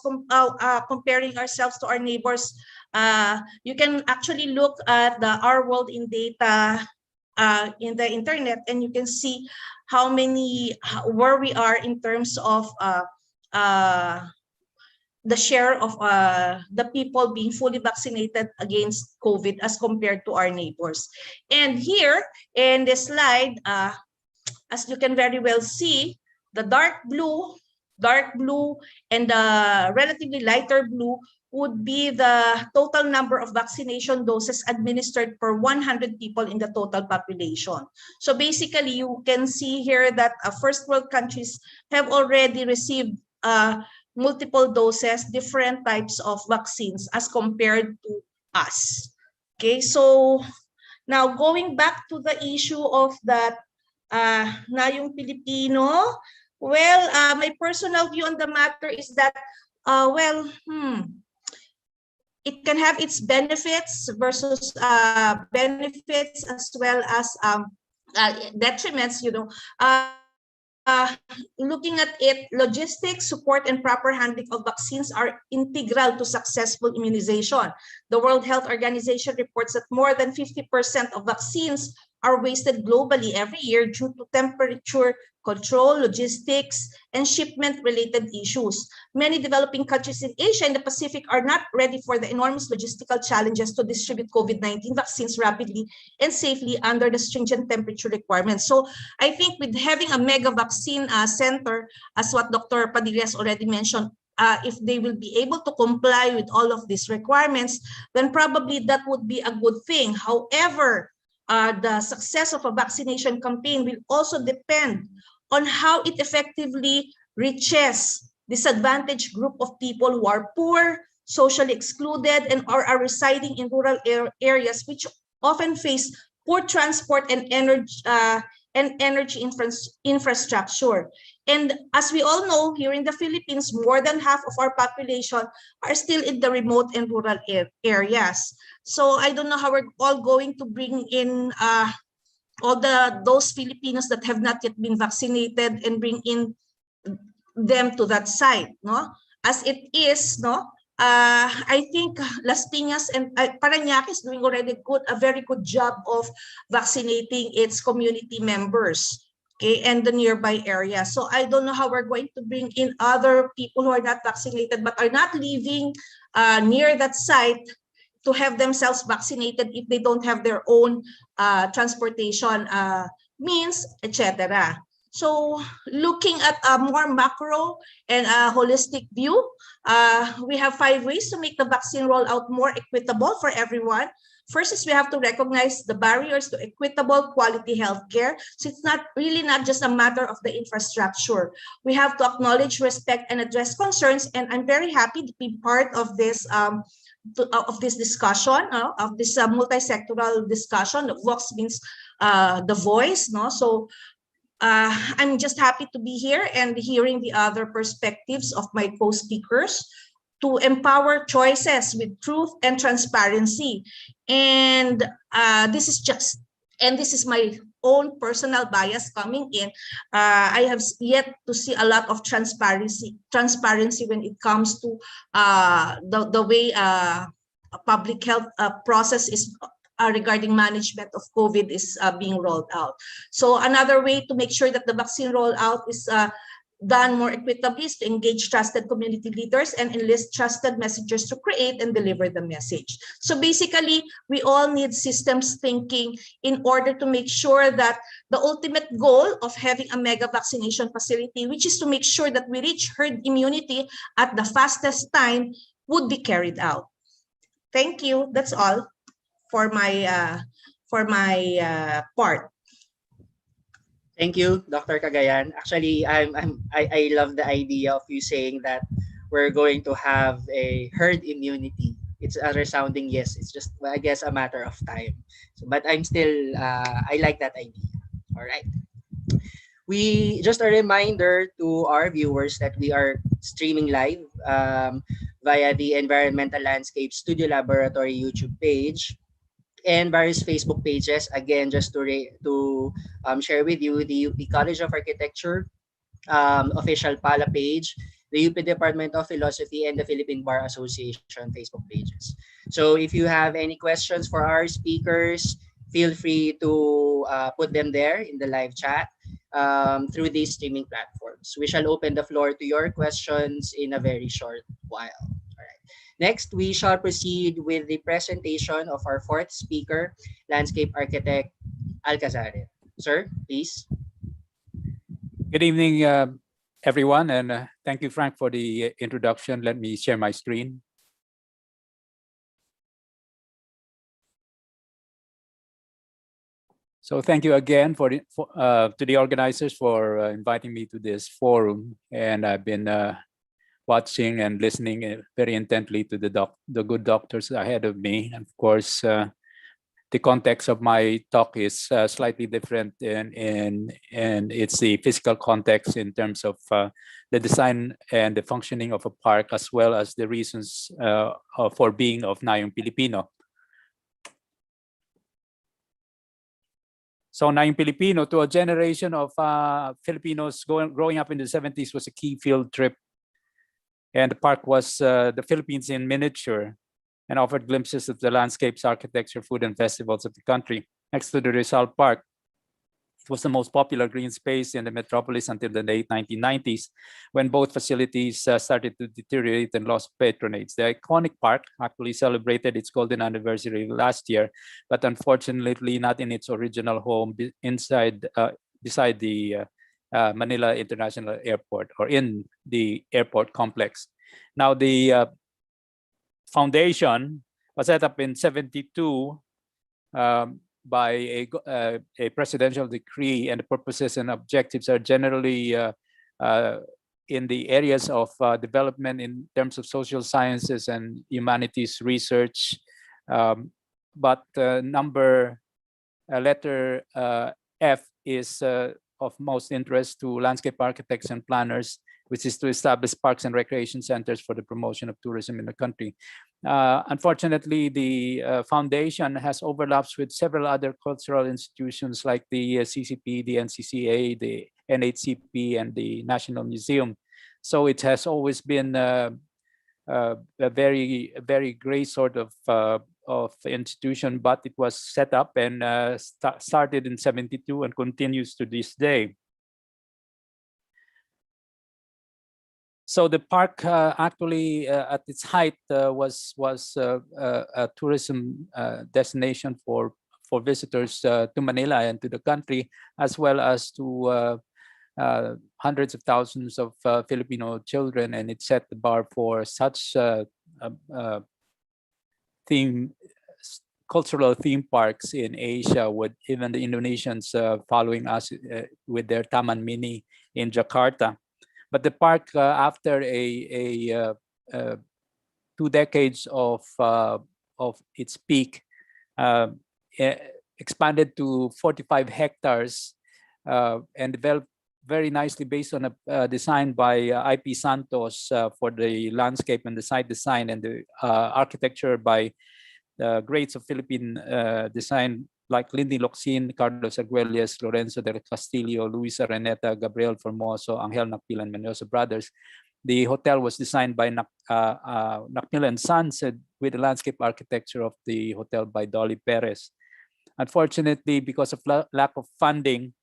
comparing ourselves to our neighbors? You can actually look at our world in data in the internet, and you can see where we are in terms of the share of the people being fully vaccinated against COVID as compared to our neighbors. And here in this slide, as you can very well see, the dark blue and the relatively lighter blue would be the total number of vaccination doses administered per 100 people in the total population. So basically, you can see here that first world countries have already received multiple doses, different types of vaccines as compared to us. Okay, so now going back to the issue of that na yung Pilipino, well, my personal view on the matter is that, it can have its benefits versus benefits as well as detriments, you know. Looking at it, logistics, support, and proper handling of vaccines are integral to successful immunization. The World Health Organization reports that more than 50% of vaccines are wasted globally every year due to temperature control, logistics, and shipment-related issues. Many developing countries in Asia and the Pacific are not ready for the enormous logistical challenges to distribute COVID-19 vaccines rapidly and safely under the stringent temperature requirements. So I think with having a mega vaccine center, as what Dr. Padilla has already mentioned, if they will be able to comply with all of these requirements, then probably that would be a good thing. However, the success of a vaccination campaign will also depend on how it effectively reaches disadvantaged group of people who are poor, socially excluded, and are residing in rural areas which often face poor transport and energy infrastructure. And as we all know, here in the Philippines, more than half of our population are still in the remote and rural areas. So I don't know how we're all going to bring in all those Filipinos that have not yet been vaccinated and bring in them to that site, no? As it is, no? I think Las Piñas and Parañaque is doing already a very good job of vaccinating its community members, okay, and the nearby area. So I don't know how we're going to bring in other people who are not vaccinated but are not living near that site to have themselves vaccinated if they don't have their own transportation means, etc. So looking at a more macro and a holistic view, we have 5 ways to make the vaccine rollout more equitable for everyone. First is we have to recognize the barriers to equitable quality healthcare. So it's not just a matter of the infrastructure. We have to acknowledge, respect, and address concerns. And I'm very happy to be part of this discussion, of this multi-sectoral discussion. VOX means the voice, no? So I'm just happy to be here and hearing the other perspectives of my co-speakers to empower choices with truth and transparency. And this is my own personal bias coming in, I have yet to see a lot of transparency when it comes to the way a public health process is regarding management of COVID is being rolled out. So another way to make sure that the vaccine rollout is done more equitably is to engage trusted community leaders and enlist trusted messengers to create and deliver the message. So basically, we all need systems thinking in order to make sure that the ultimate goal of having a mega vaccination facility, which is to make sure that we reach herd immunity at the fastest time, would be carried out. Thank you. That's all for my part. Thank you, Dr. Cagayan. Actually, I love the idea of you saying that we're going to have a herd immunity. It's a resounding yes. It's just, I guess, a matter of time. So, but I'm still, I like that idea. All right. We just a reminder to our viewers that we are streaming live via the Environmental Landscape Studio Laboratory YouTube page and various Facebook pages. Again, just to share with you the UP College of Architecture official Pala page, the UP Department of Philosophy, and the Philippine Bar Association Facebook pages. So if you have any questions for our speakers, feel free to put them there in the live chat through these streaming platforms. We shall open the floor to your questions in a very short while. All right. Next, we shall proceed with the presentation of our fourth speaker, landscape architect Alcazares. Sir, please. Good evening, everyone, and thank you, Frank, for the introduction. Let me share my screen. So thank you again to the organizers for inviting me to this forum, and I've been watching and listening very intently to the good doctors ahead of me. And of course, the context of my talk is slightly different, and it's the physical context in terms of the design and the functioning of a park, as well as the reasons for being of Nayong Pilipino. So Nayong Pilipino, to a generation of Filipinos growing up in the 70s, was a key field trip. And the park was the Philippines in miniature and offered glimpses of the landscapes, architecture, food, and festivals of the country. Next to the Rizal Park, it was the most popular green space in the metropolis until the late 1990s, when both facilities started to deteriorate and lost patronage. The iconic park actually celebrated its golden anniversary last year, but unfortunately not in its original home beside the Manila International Airport, or in the airport complex. Now, the foundation was set up in 72 by a presidential decree, and the purposes and objectives are generally in the areas of development in terms of social sciences and humanities research. But letter F is of most interest to landscape architects and planners, which is to establish parks and recreation centers for the promotion of tourism in the country. Unfortunately, the foundation has overlaps with several other cultural institutions like the CCP, the NCCA, the NHCP, and the National Museum. So it has always been a very great sort of institution, but it was set up and started in 72 and continues to this day. So the park actually at its height was a tourism destination for visitors to Manila and to the country, as well as to hundreds of thousands of Filipino children, and it set the bar for such cultural theme parks in Asia, with even the Indonesians following us with their Taman Mini in Jakarta. But the park, after a 2 decades of its peak, expanded to 45 hectares and developed very nicely based on a design by IP Santos for the landscape and the site design, and the architecture by the greats of Philippine design like Lindy Locsin, Carlos Arguelles, Lorenzo del Castillo, Luisa Reneta, Gabriel Formoso, Angel Nakpil, and Mendoza brothers. The hotel was designed by Nakpil and Sons with the landscape architecture of the hotel by Dolly Perez. Unfortunately, because of lack of funding,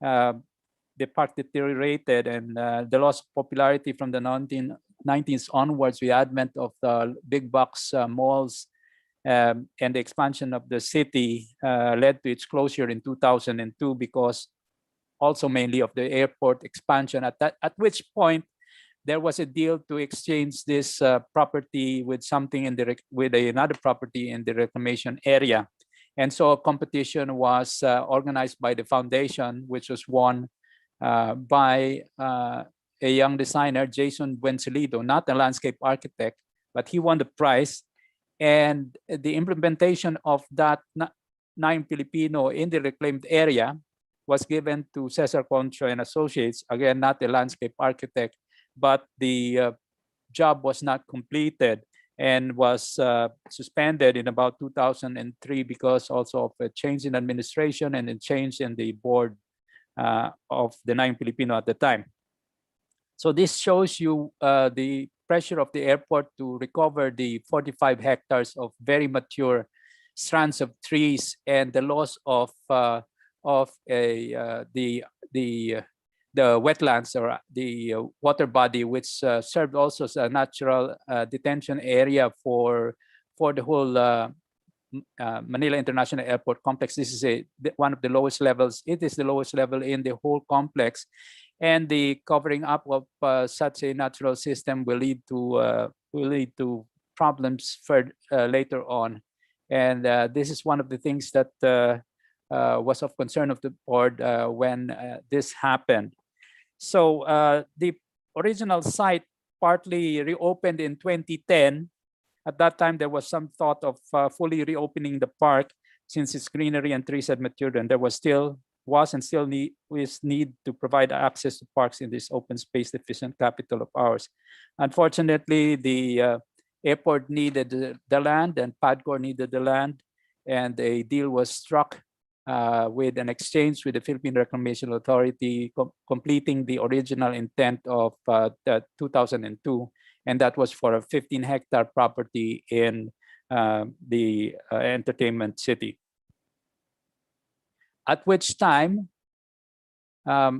the park deteriorated, and the loss of popularity from the 1990s onwards with the advent of the big box malls and the expansion of the city led to its closure in 2002 because also mainly of the airport expansion, at which point there was a deal to exchange this property with something with another property in the reclamation area. And so a competition was organized by the foundation, which was won by a young designer, Jason Buencelido, not a landscape architect, but he won the prize. And the implementation of that Nine Filipino in the reclaimed area was given to Cesar Concho and Associates, again, not a landscape architect, but the job was not completed and was suspended in about 2003 because also of a change in administration and a change in the board of the Nine Filipino at the time. So this shows you the pressure of the airport to recover the 45 hectares of very mature strands of trees and the loss of the wetlands or the water body, which served also as a natural detention area for the whole Manila International Airport complex. This is one of the lowest levels. It is the lowest level in the whole complex, and the covering up of such a natural system will lead to problems for later on. And this is one of the things that was of concern of the board when this happened. So the original site partly reopened in 2010. At that time, there was some thought of fully reopening the park since its greenery and trees had matured, and there was and still need to provide access to parks in this open space efficient capital of ours. Unfortunately, the airport needed the land and PADCOR needed the land, and a deal was struck with an exchange with the Philippine Reclamation Authority, completing the original intent of 2002, and that was for a 15-hectare property in the entertainment city. At which time, by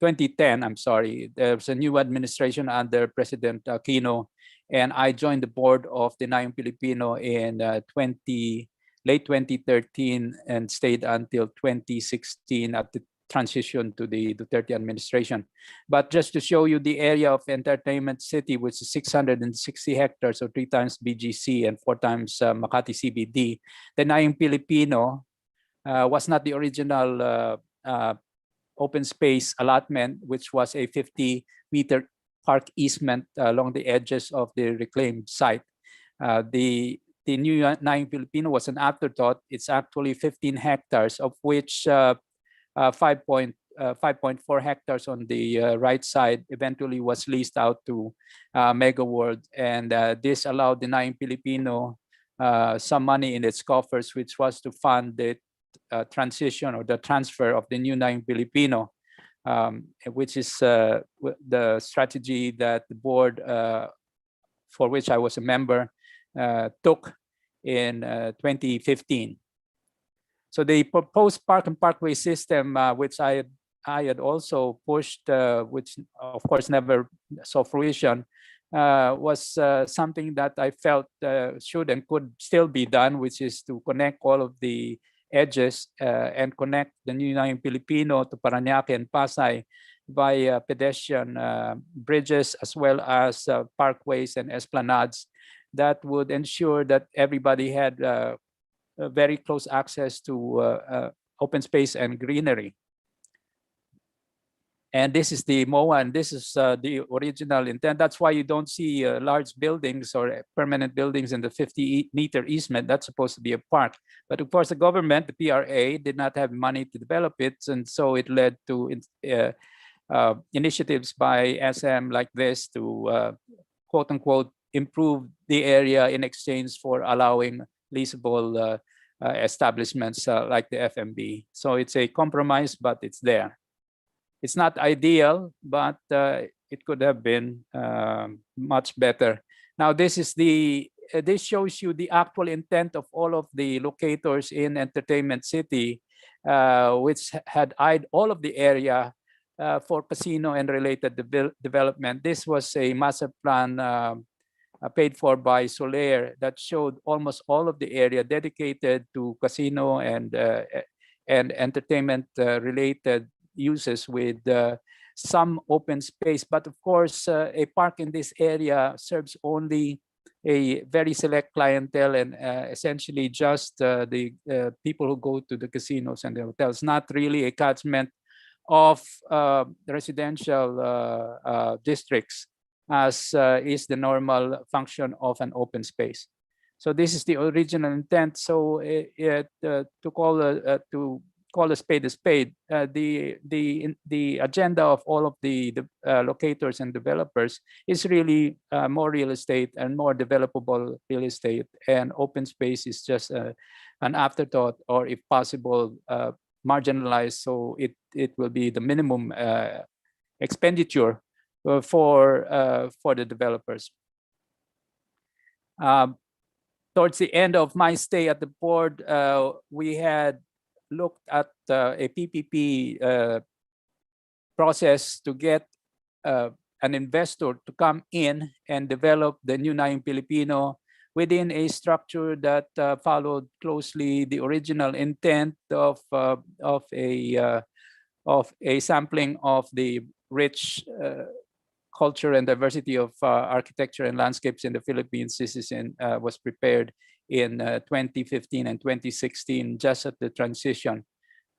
2010, I'm sorry, there was a new administration under President Aquino, and I joined the board of the Nayong Filipino in late 2013 and stayed until 2016 at the transition to the Duterte administration. But just to show you the area of entertainment city, which is 660 hectares, or 3 times BGC and 4 times Makati CBD, the Nayong Filipino was not the original open space allotment, which was a 50-meter park easement along the edges of the reclaimed site. The new Nayong Filipino was an afterthought. It's actually 15 hectares, of which 5.4 hectares on the right side eventually was leased out to Mega World, and this allowed the Nayong Filipino some money in its coffers, which was to fund the transition or the transfer of the new Nayong Filipino, which is the strategy that the board, for which I was a member, took in 2015. So the proposed park and parkway system, which I had also pushed, which of course never saw fruition, was something that I felt should and could still be done, which is to connect all of the edges and connect the new Nayong Filipino to Parañaque and Pasay by pedestrian bridges, as well as parkways and esplanades that would ensure that everybody had very close access to open space and greenery. And this is the MOA, and this is the original intent. That's why you don't see large buildings or permanent buildings in the 50-meter easement. That's supposed to be a park. But of course, the government, the PRA, did not have money to develop it. And so it led to initiatives by SM like this to quote unquote improve the area in exchange for allowing leasable establishments like the FMB. So it's a compromise, but it's there. It's not ideal, but it could have been much better. Now, this shows you the actual intent of all of the locators in Entertainment City, which had eyed all of the area for casino and related development. This was a master plan paid for by Soler that showed almost all of the area dedicated to casino and entertainment related uses with some open space. But of course, a park in this area serves only a very select clientele and essentially just the people who go to the casinos and the hotels, not really a catchment of residential districts as is the normal function of an open space. So this is the original intent. So to call a spade, the agenda of all of the locators and developers is really more real estate and more developable real estate, and open space is just an afterthought, or if possible, marginalized, so it will be the minimum expenditure for the developers. Towards the end of my stay at the board, we had looked at a PPP process to get an investor to come in and develop the New Naing Pilipino within a structure that followed closely the original intent of a sampling of the rich culture and diversity of architecture and landscapes in the Philippines. This was prepared in 2015 and 2016, just at the transition.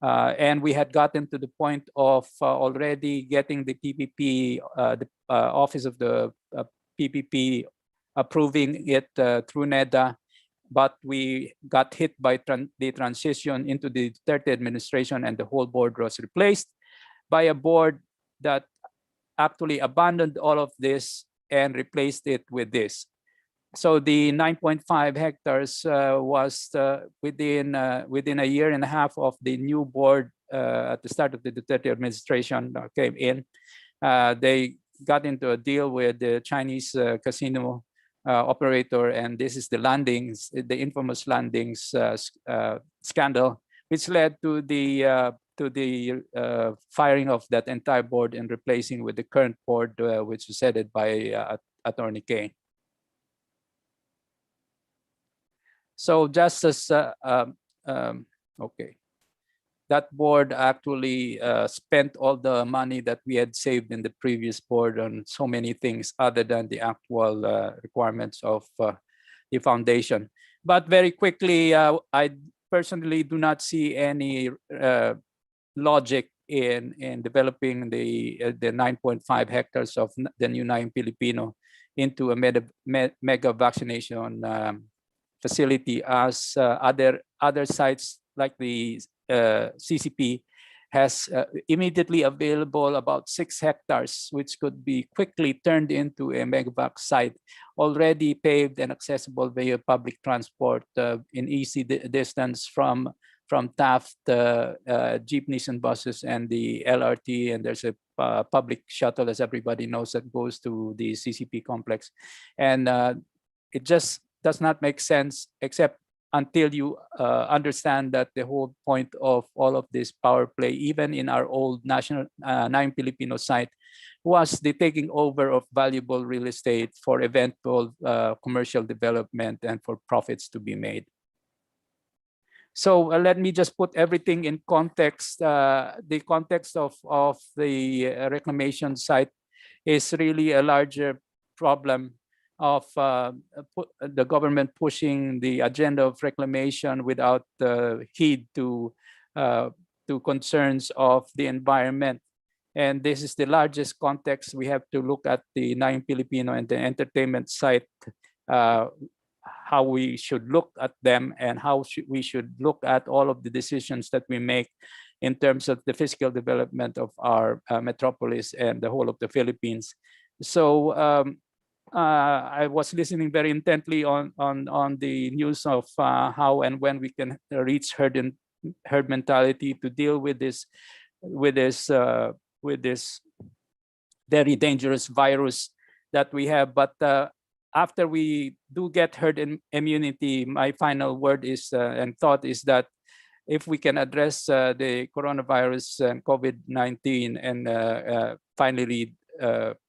And we had gotten to the point of already getting the PPP, the Office of the PPP approving it through NEDA, but we got hit by the transition into the Duterte administration, and the whole board was replaced by a board that actually abandoned all of this and replaced it with this. So the 9.5 hectares was within a year and a half of the new board at the start of the Duterte administration came in. They got into a deal with the Chinese casino operator, and this is the landings, the infamous landings scandal, which led to the firing of that entire board and replacing with the current board, which is headed by Attorney Kay. So just as okay, that board actually spent all the money that we had saved in the previous board on so many things other than the actual requirements of the foundation. But very quickly, I personally do not see any logic in developing the 9.5 hectares of the New Naing Pilipino into a mega vaccination facility, as other sites like the CCP has immediately available about 6 hectares, which could be quickly turned into a megavac site, already paved and accessible via public transport in easy distance from Taft, jeepneys and buses, and the LRT, and there's a public shuttle, as everybody knows, that goes to the CCP complex. And it just does not make sense, except until you understand that the whole point of all of this power play, even in our old national Naing Pilipino site, was the taking over of valuable real estate for eventual commercial development and for profits to be made. So let me just put everything in context. The context of the reclamation site is really a larger problem of the government pushing the agenda of reclamation without heed to concerns of the environment. And this is the largest context. We have to look at the Naing Pilipino and the entertainment site, how we should look at them, and how we should look at all of the decisions that we make in terms of the physical development of our metropolis and the whole of the Philippines. So I was listening very intently on the news of how and when we can reach herd mentality to deal with this with this very dangerous virus that we have. But after we do get herd immunity, my final word is and thought is that if we can address the coronavirus and COVID-19 and finally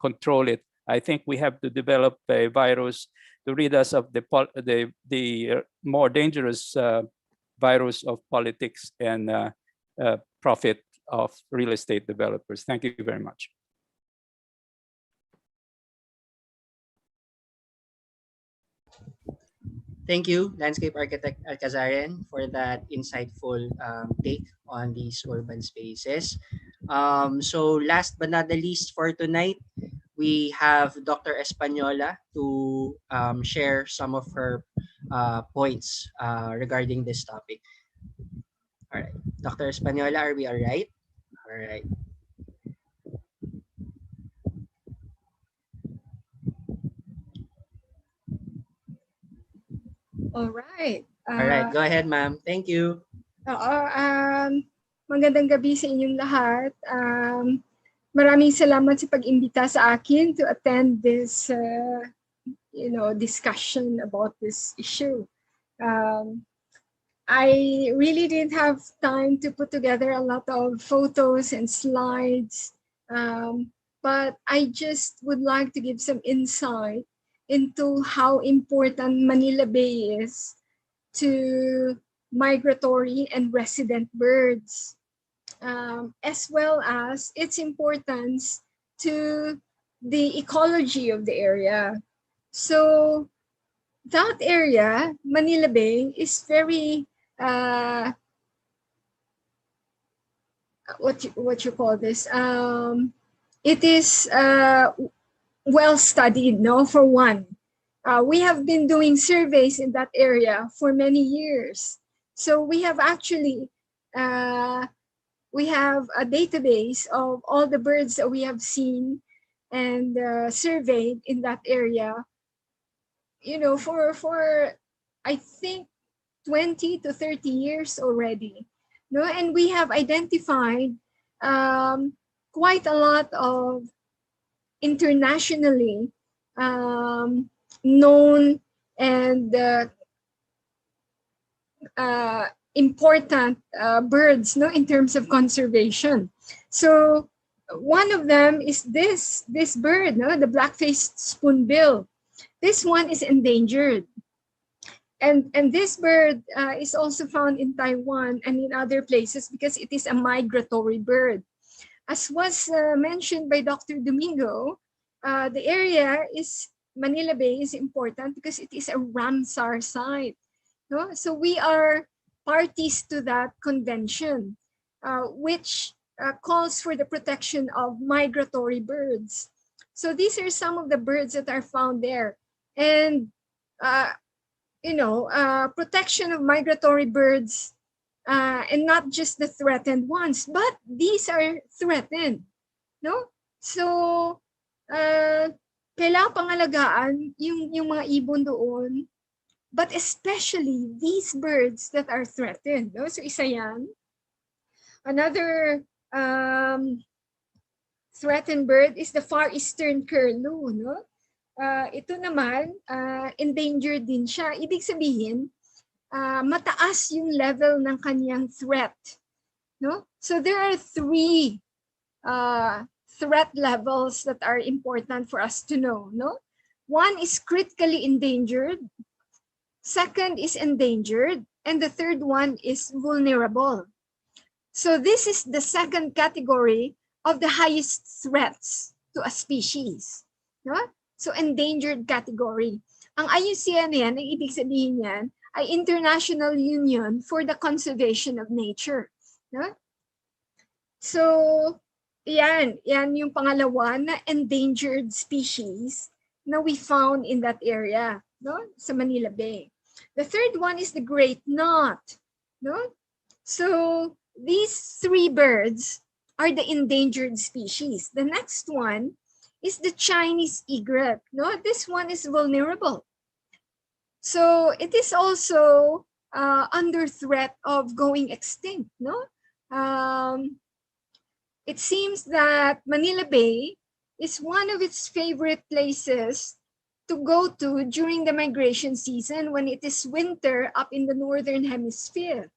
control it, I think we have to develop a virus to rid us of the more dangerous virus of politics and profit of real estate developers. Thank you very much. Thank you, Landscape Architect Alcazarian, for that insightful take on these urban spaces. So last but not the least for tonight, we have Dr. Espanola to share some of her points regarding this topic. All right. Dr. Espanola, are we all right? All right. All right. All right. Go ahead, ma'am. Thank you. Oo, magandang gabi sa inyong lahat. Maraming salamat sa pag-imbita sa akin to attend this discussion about this issue. I really didn't have time to put together a lot of photos and slides, but I just would like to give some insight into how important Manila Bay is to migratory and resident birds, as well as its importance to the ecology of the area. So that area, Manila Bay, is very what you call this? It is well studied, no? For one, we have been doing surveys in that area for many years, so we have actually we have a database of all the birds that we have seen and surveyed in that area. You know, for I think 20 to 30 years already. No, and we have identified quite a lot of internationally known and important birds, no, in terms of conservation. So one of them is this bird, no, the black-faced spoonbill. This one is endangered. And this bird is also found in Taiwan and in other places because it is a migratory bird. As was mentioned by Dr. Domingo, the area is, Manila Bay is important because it is a Ramsar site. No? So we are parties to that convention, which calls for the protection of migratory birds. So these are some of the birds that are found there. And protection of migratory birds, and not just the threatened ones, but these are threatened, no? So, kailangan pangalagaan yung mga ibon doon, but especially these birds that are threatened, no? So, isa yan. Another threatened bird is the far eastern curlew, no? Ito naman, endangered din siya. Ibig sabihin, mataas yung level ng kanyang threat. No? So there are three threat levels that are important for us to know. No? One is critically endangered. Second is endangered. And the third one is vulnerable. So this is the second category of the highest threats to a species. No? So endangered category. Ang IUCN yan, ang ibig sabihin yan, ay International Union for the Conservation of Nature. No? So, yan yung pangalawa na endangered species na we found in that area, no? Sa Manila Bay. The third one is the great knot. No? So, these three birds are the endangered species. The next one is the Chinese egret. No, this one is vulnerable. So it is also under threat of going extinct. No, it seems that Manila Bay is one of its favorite places to go to during the migration season when it is winter up in the northern hemisphere.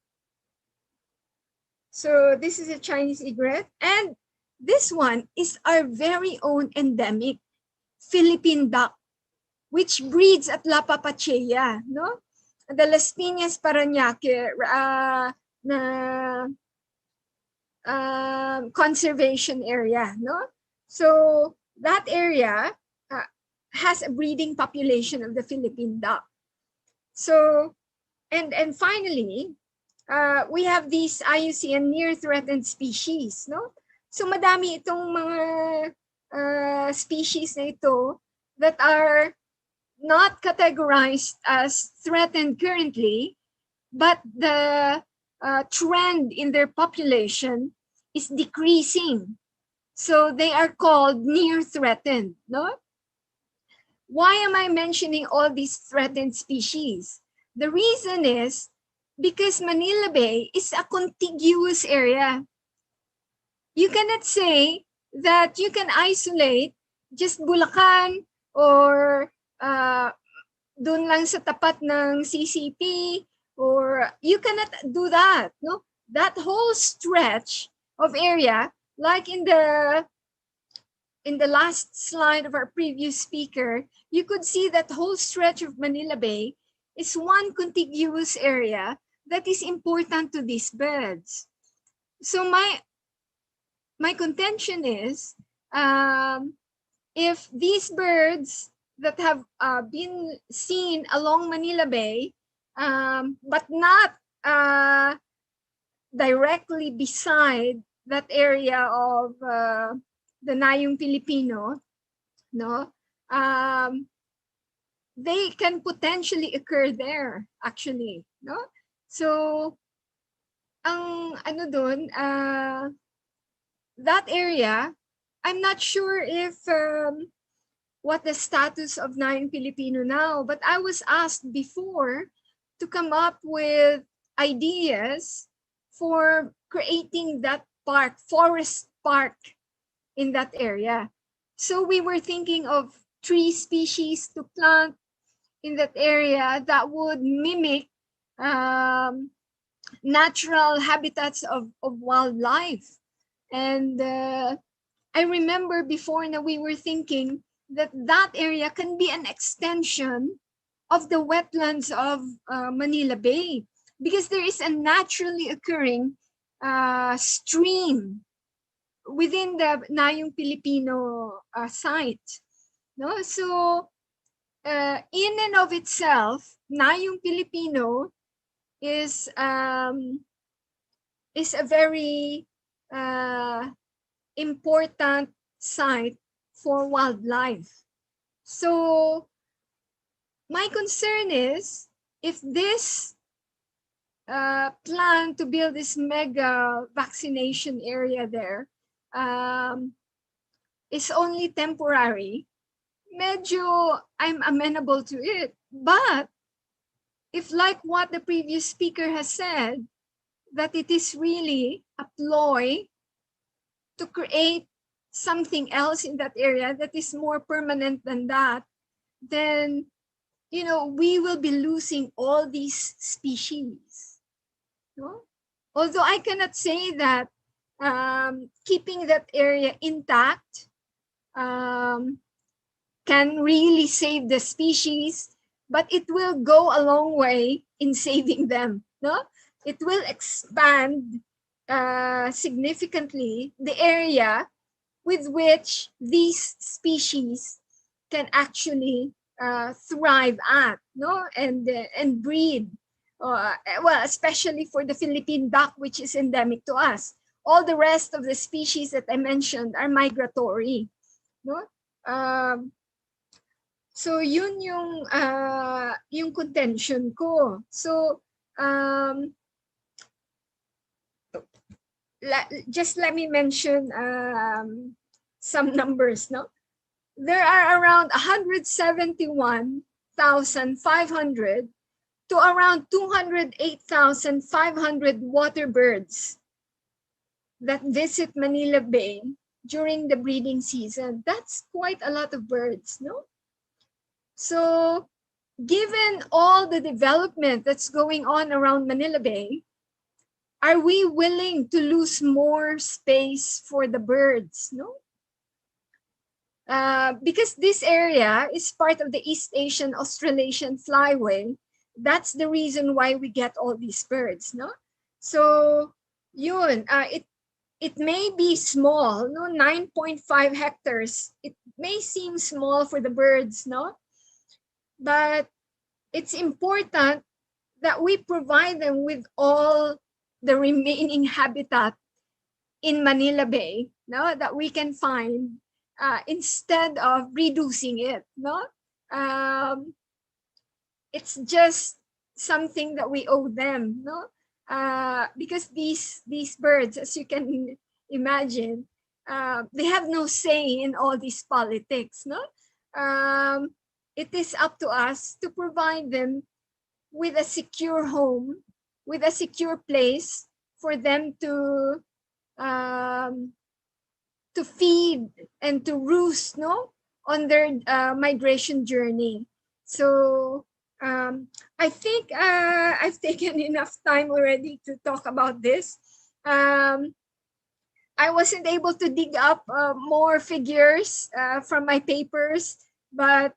So this is a Chinese egret, and this one is our very own endemic Philippine duck, which breeds at La Papachea, no? The Las Piñas Parañaque na conservation area, no? So that area has a breeding population of the Philippine duck. So, and finally, we have these IUCN near threatened species, no? So madami itong mga species na ito that are not categorized as threatened currently, but the trend in their population is decreasing. So they are called near threatened, no? Why am I mentioning all these threatened species? The reason is because Manila Bay is a contiguous area. You cannot say that you can isolate just Bulacan or dun lang sa tapat ng CCP, or you cannot do that. No, that whole stretch of area, like in the last slide of our previous speaker, you could see that whole stretch of Manila Bay is one contiguous area that is important to these birds. So my contention is, if these birds that have been seen along Manila Bay, but not directly beside that area of the Nayong Filipino, no, they can potentially occur there, actually, no. So ang ano doon, that area, I'm not sure if what the status of Nayong Filipino now, but I was asked before to come up with ideas for creating that park, forest park in that area. So we were thinking of tree species to plant in that area that would mimic natural habitats of wildlife. And I remember before that we were thinking that that area can be an extension of the wetlands of Manila Bay, because there is a naturally occurring stream within the Nayong Filipino site. No? So in and of itself, Nayong Filipino is a very important site for wildlife. So my concern is, if this plan to build this mega vaccination area there is only temporary, medyo I'm amenable to it. But if, like what the previous speaker has said, that it is really a ploy to create something else in that area that is more permanent than that, then, you know, we will be losing all these species. No? Although I cannot say that keeping that area intact can really save the species, but it will go a long way in saving them. No? It will expand significantly the area with which these species can actually thrive at, no, and breed. Well, especially for the Philippine duck, which is endemic to us. All the rest of the species that I mentioned are migratory, no. So yun yung contention ko. So just let me mention some numbers, no. there are around 171,500 to around 208,500 water birds that visit Manila Bay during the breeding season. That's quite a lot of birds, no? So given all the development that's going on around Manila Bay, are we willing to lose more space for the birds, no? Because this area is part of the East Asian Australasian Flyway. That's the reason why we get all these birds, no? So yun, it may be small, no, 9.5 hectares. It may seem small for the birds, no? But it's important that we provide them with all the remaining habitat in Manila Bay, no, that we can find instead of reducing it, no? It's just something that we owe them, no? Because these birds, as you can imagine, they have no say in all these politics, no? It is up to us to provide them with a secure home, with a secure place for them to feed and to roost, no, on their migration journey. So I think I've taken enough time already to talk about this. I wasn't able to dig up more figures from my papers, but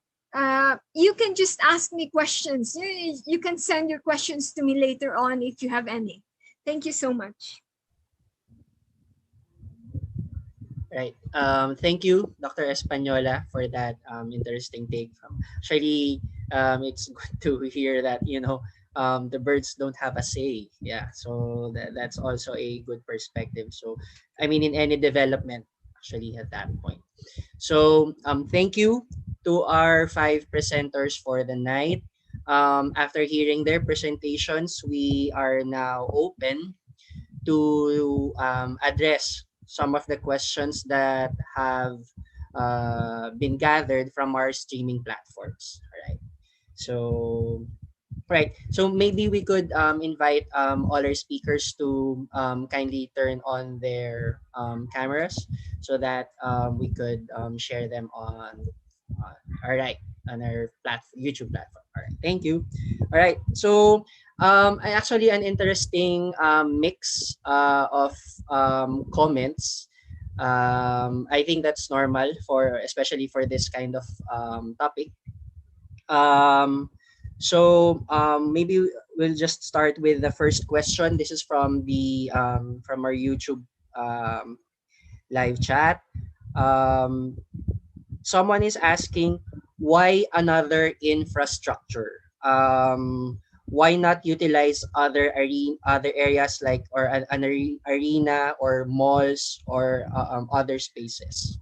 you can just ask me questions. You can send your questions to me later on if you have any. Thank you so much. Right. Thank you, Dr. Espanola, for that interesting take. Actually, it's good to hear that the birds don't have a say. Yeah. So that's also a good perspective. So, I mean, in any development, actually, at that point. So, thank you to our five presenters for the night. After hearing their presentations, we are now open to address some of the questions that have been gathered from our streaming platforms. All right. So, right. So maybe we could invite all our speakers to kindly turn on their cameras so that we could share them all right, on our YouTube platform. All right. Thank you. All right. So actually an interesting mix of comments. I think that's normal for especially for this kind of topic. Um, Maybe we'll just start with the first question. This is from the from our YouTube um, live chat. Um, Someone is asking why another infrastructure. Why not utilize other areas like or an arena or malls or other spaces?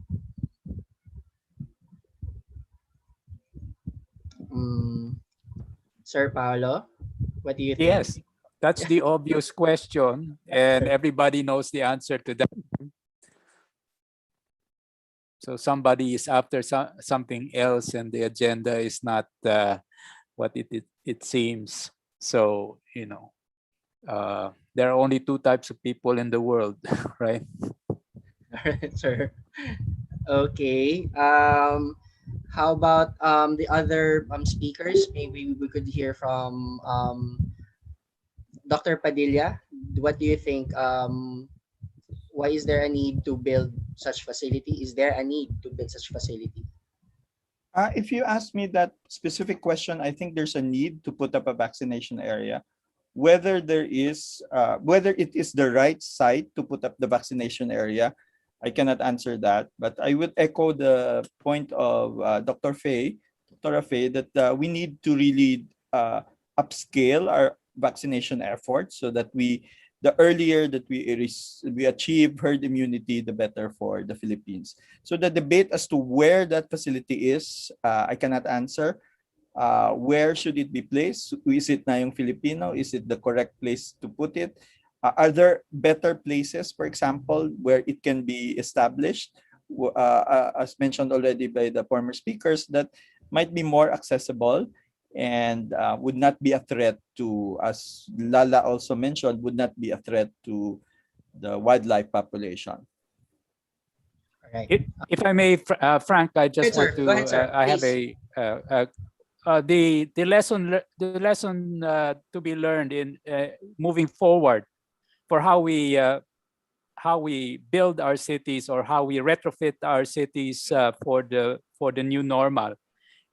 Mm, Sir Paolo, what do you think? Yes, that's the obvious question, and everybody knows the answer to that. So somebody is after something else, and the agenda is not what it seems. So there are only two types of people in the world, right? All right, sir. Okay. How about the other speakers? Maybe we could hear from Dr. Padilla. What do you think? Why is there a need to build such facility? Is there a need to build such facility? If you ask me that specific question, I think there's a need to put up a vaccination area. Whether whether it is the right site to put up the vaccination area, I cannot answer that. But I would echo the point of Dr. Faye, that we need to really upscale our vaccination efforts so that the earlier that we achieve herd immunity, the better for the Philippines. So the debate as to where that facility is, I cannot answer. Where should it be placed? Is it na yung Filipino? Is it the correct place to put it? Are there better places, for example, where it can be established? as mentioned already by the former speakers, that might be more accessible and would not be a threat to, as Lala also mentioned, would not be a threat to the wildlife population. All right. If I may, Frank, I just Sir. want Go ahead, to. sir. I have Please. the lesson to be learned in moving forward for how we build our cities or how we retrofit our cities for the new normal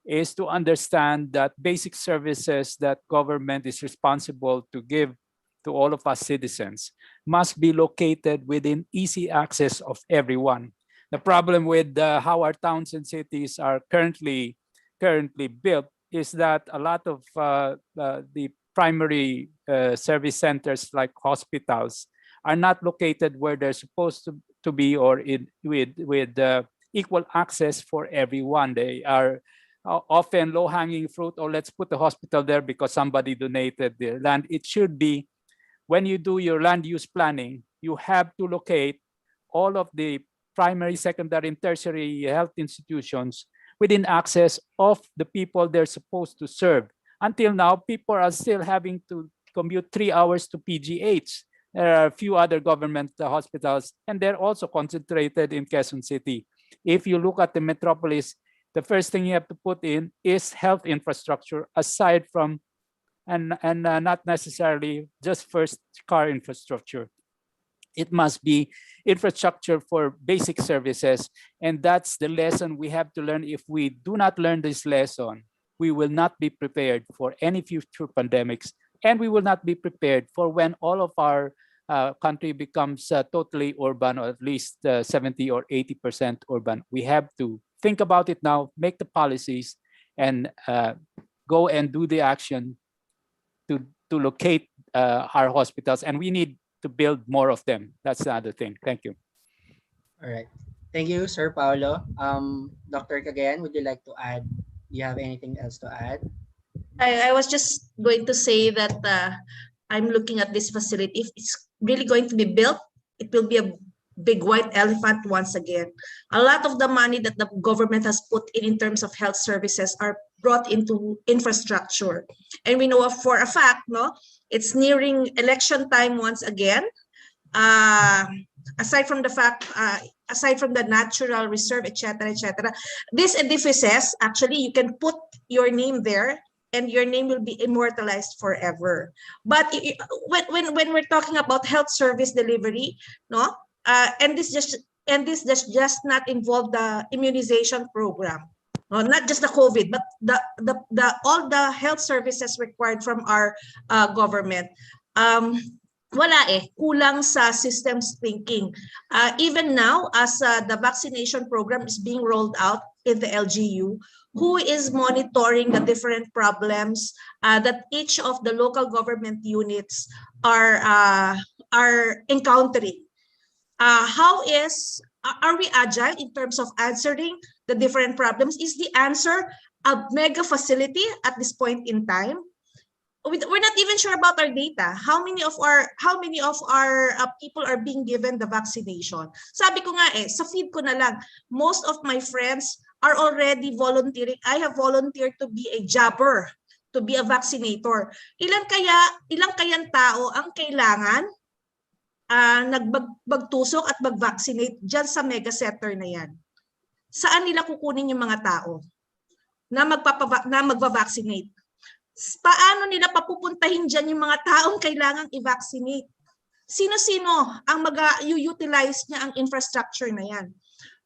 is to understand that basic services that government is responsible to give to all of us citizens must be located within easy access of everyone. The problem with how our towns and cities are currently built is that a lot of the primary service centers like hospitals are not located where they're supposed to be, or with equal access for everyone. They are often low-hanging fruit, or let's put the hospital there because somebody donated the land. It should be, when you do your land use planning, you have to locate all of the primary, secondary, and tertiary health institutions within access of the people they're supposed to serve. Until now, people are still having to commute 3 hours to PGH. There are a few other government hospitals, and they're also concentrated in Quezon City. If you look at the metropolis, the first thing you have to put in is health infrastructure, aside from and not necessarily just first car infrastructure. It must be infrastructure for basic services. And that's the lesson we have to learn. If we do not learn this lesson, we will not be prepared for any future pandemics. And we will not be prepared for when all of our country becomes totally urban, or at least 70 or 80% urban. We have to think about it now, make the policies, and go and do the action to locate our hospitals. And we need to build more of them. That's the other thing. Thank you. All right. Thank you, Sir Paulo. Dr. Cagayan, would you like to add? Do you have anything else to add? I was just going to say that I'm looking at this facility. If it's really going to be built, it will be a big white elephant once again. A lot of the money that the government has put in terms of health services are brought into infrastructure. And we know for a fact, no, it's nearing election time once again. Aside from the fact, aside from the natural reserve, etc., these edifices, actually, you can put your name there, and your name will be immortalized forever. But when we're talking about health service delivery, no, and this does just not involve the immunization program, no, not just the COVID, but the all the health services required from our government. Wala kulang sa systems thinking. Even now, as the vaccination program is being rolled out in the LGU, who is monitoring the different problems that each of the local government units are encountering? Are we agile in terms of answering the different problems? Is the answer a mega facility at this point in time? We're not even sure about our data. How many of our people are being given the vaccination? Sabi ko nga sa feed ko na lang, most of my friends are already volunteering. I have volunteered to be a jabber, to be a vaccinator. Ilang kayang tao ang kailangan magtusok at mag-vaccinate dyan sa mega center na yan? Saan nila kukunin yung mga tao na magva-vaccinate? Paano nila papupuntahin dyan yung mga taong kailangang i-vaccinate? Sino-sino ang mag-utilize niya ang infrastructure na yan?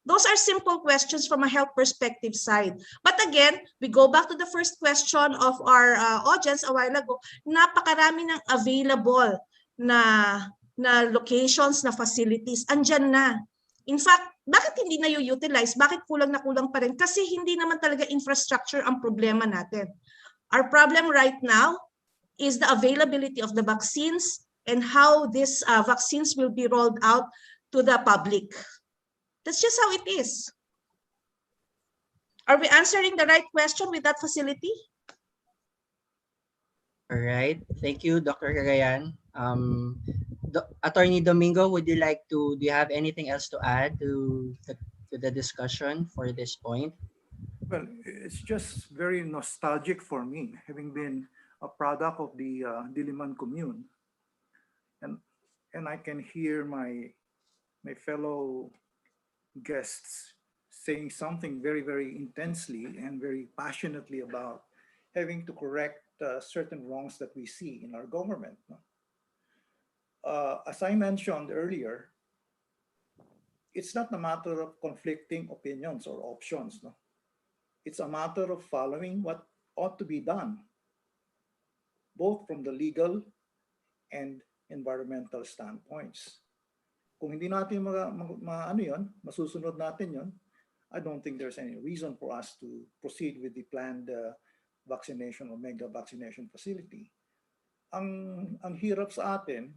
Those are simple questions from a health perspective side. But again, we go back to the first question of our audience a while ago. Napakarami ng available na locations, na facilities. Andyan na. In fact, bakit hindi na utilize? Bakit kulang na kulang pa rin? Kasi hindi naman talaga infrastructure ang problema natin. Our problem right now is the availability of the vaccines and how these vaccines will be rolled out to the public. That's just how it is. Are we answering the right question with that facility? All right. Thank you, Dr. Cagayan. Attorney Domingo, do you have anything else to add to to the discussion for this point? Well, it's just very nostalgic for me, having been a product of the Diliman commune, and I can hear my fellow guests saying something very, very intensely and very passionately about having to correct certain wrongs that we see in our government. No? As I mentioned earlier, it's not a matter of conflicting opinions or options. No? It's a matter of following what ought to be done, both from the legal and environmental standpoints. Kung hindi natin ano yun, masusunod natin yun, I don't think there's any reason for us to proceed with the planned vaccination or mega vaccination facility. Ang hirap sa atin,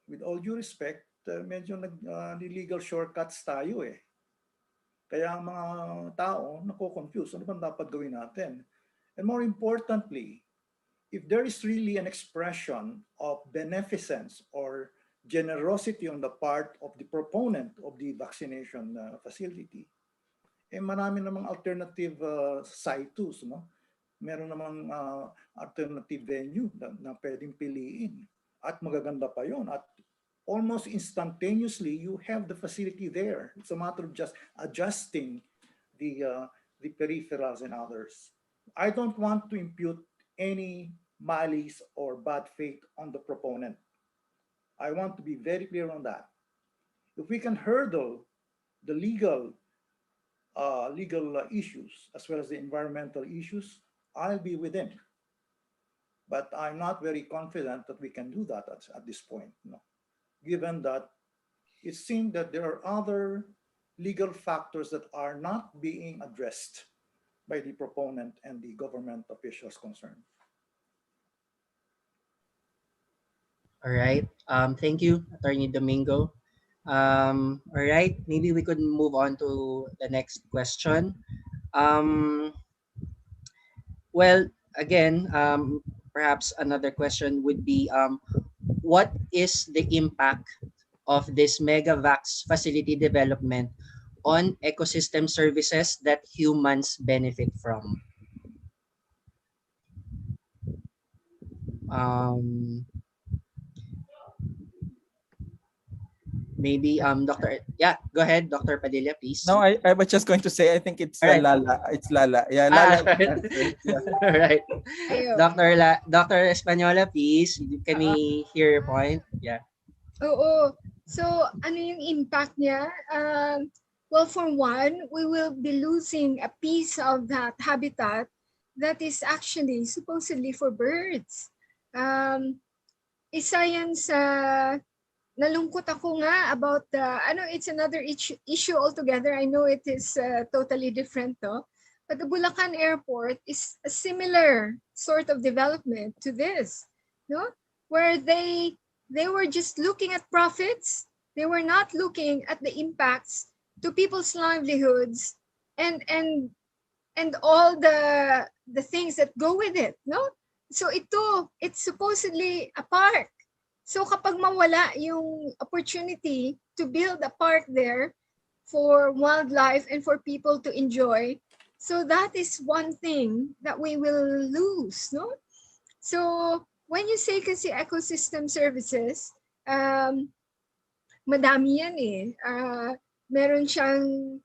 with all due respect, medyo illegal shortcuts tayo eh. Kaya ang mga tao nako-confuse, ano bang dapat gawin natin? And more importantly, if there is really an expression of beneficence or generosity on the part of the proponent of the vaccination facility, marami namang alternative situs, no? Meron namang alternative venue na pwedeng piliin. At magaganda pa yon. At almost instantaneously, you have the facility there. It's a matter of just adjusting the peripherals and others. I don't want to impute any malice or bad faith on the proponent. I want to be very clear on that. If we can hurdle the legal issues as well as the environmental issues, I'll be with him. But I'm not very confident that we can do that at this point, no? Given that it seems that there are other legal factors that are not being addressed by the proponent and the government officials concerned. All right. Thank you, Attorney Domingo. All right. Maybe we could move on to the next question. Well, again, perhaps another question would be, what is the impact of this MegaVax facility development on ecosystem services that humans benefit from? Maybe Dr. Yeah, go ahead, Dr. Padilla, please. No, I was just going to say, I think it's All right. Lala. It's Lala. Yeah, Lala. Yeah. All right. Dr. Española, please. Can we hear your point? Yeah. Oo. So, ano yung impact niya? Well, for one, we will be losing a piece of that habitat that is actually supposedly for birds. Isa yan sa nalungkot ako nga about it's another issue altogether. I know it is totally different though. But the Bulacan Airport is a similar sort of development to this, no? Where they were just looking at profits. They were not looking at the impacts to people's livelihoods and all the things that go with it, no? So it's supposedly a park. So kapag mawala yung opportunity to build a park there for wildlife and for people to enjoy, so that is one thing that we will lose, no? So when you say kasi ecosystem services, madami yan eh. Meron siyang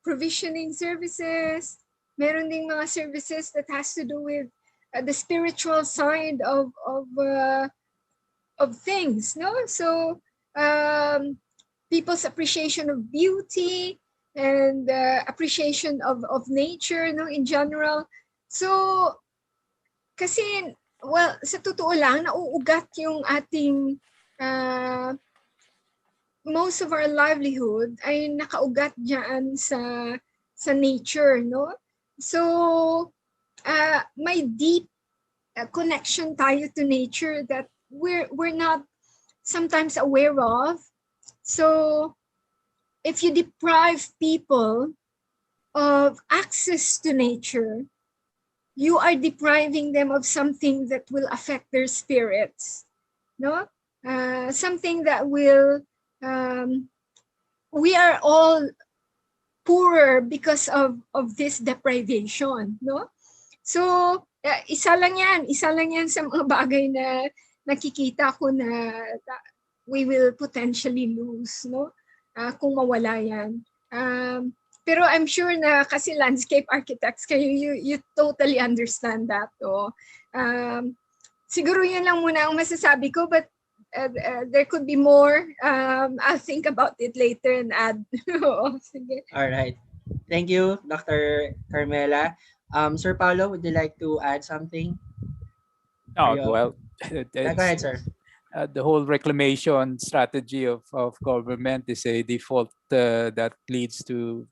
provisioning services, meron ding mga services that has to do with the spiritual side of things, no? So people's appreciation of beauty and appreciation of nature, no, in general. So kasi, well, sa totoo lang, nauugat yung ating most of our livelihood ay nakaugat diyan sa nature, no? So may deep connection tayo to nature that we're not sometimes aware of. So if you deprive people of access to nature, you are depriving them of something that will affect their spirits, no? Something that will we are all poorer because of this deprivation, no? So, isa lang yan sa mga bagay na nakikita ko na we will potentially lose, no? Kung mawala yan. Pero I'm sure na kasi landscape architects kayo, you totally understand that. So, siguro yun lang muna ang masasabi ko, but there could be more. I'll think about it later and add. Sige. All right. Thank you, Dr. Carmela. Sir Paulo, would you like to add something? Oh, You- well, Yeah, go ahead, sir. the whole reclamation strategy of government is a default that leads to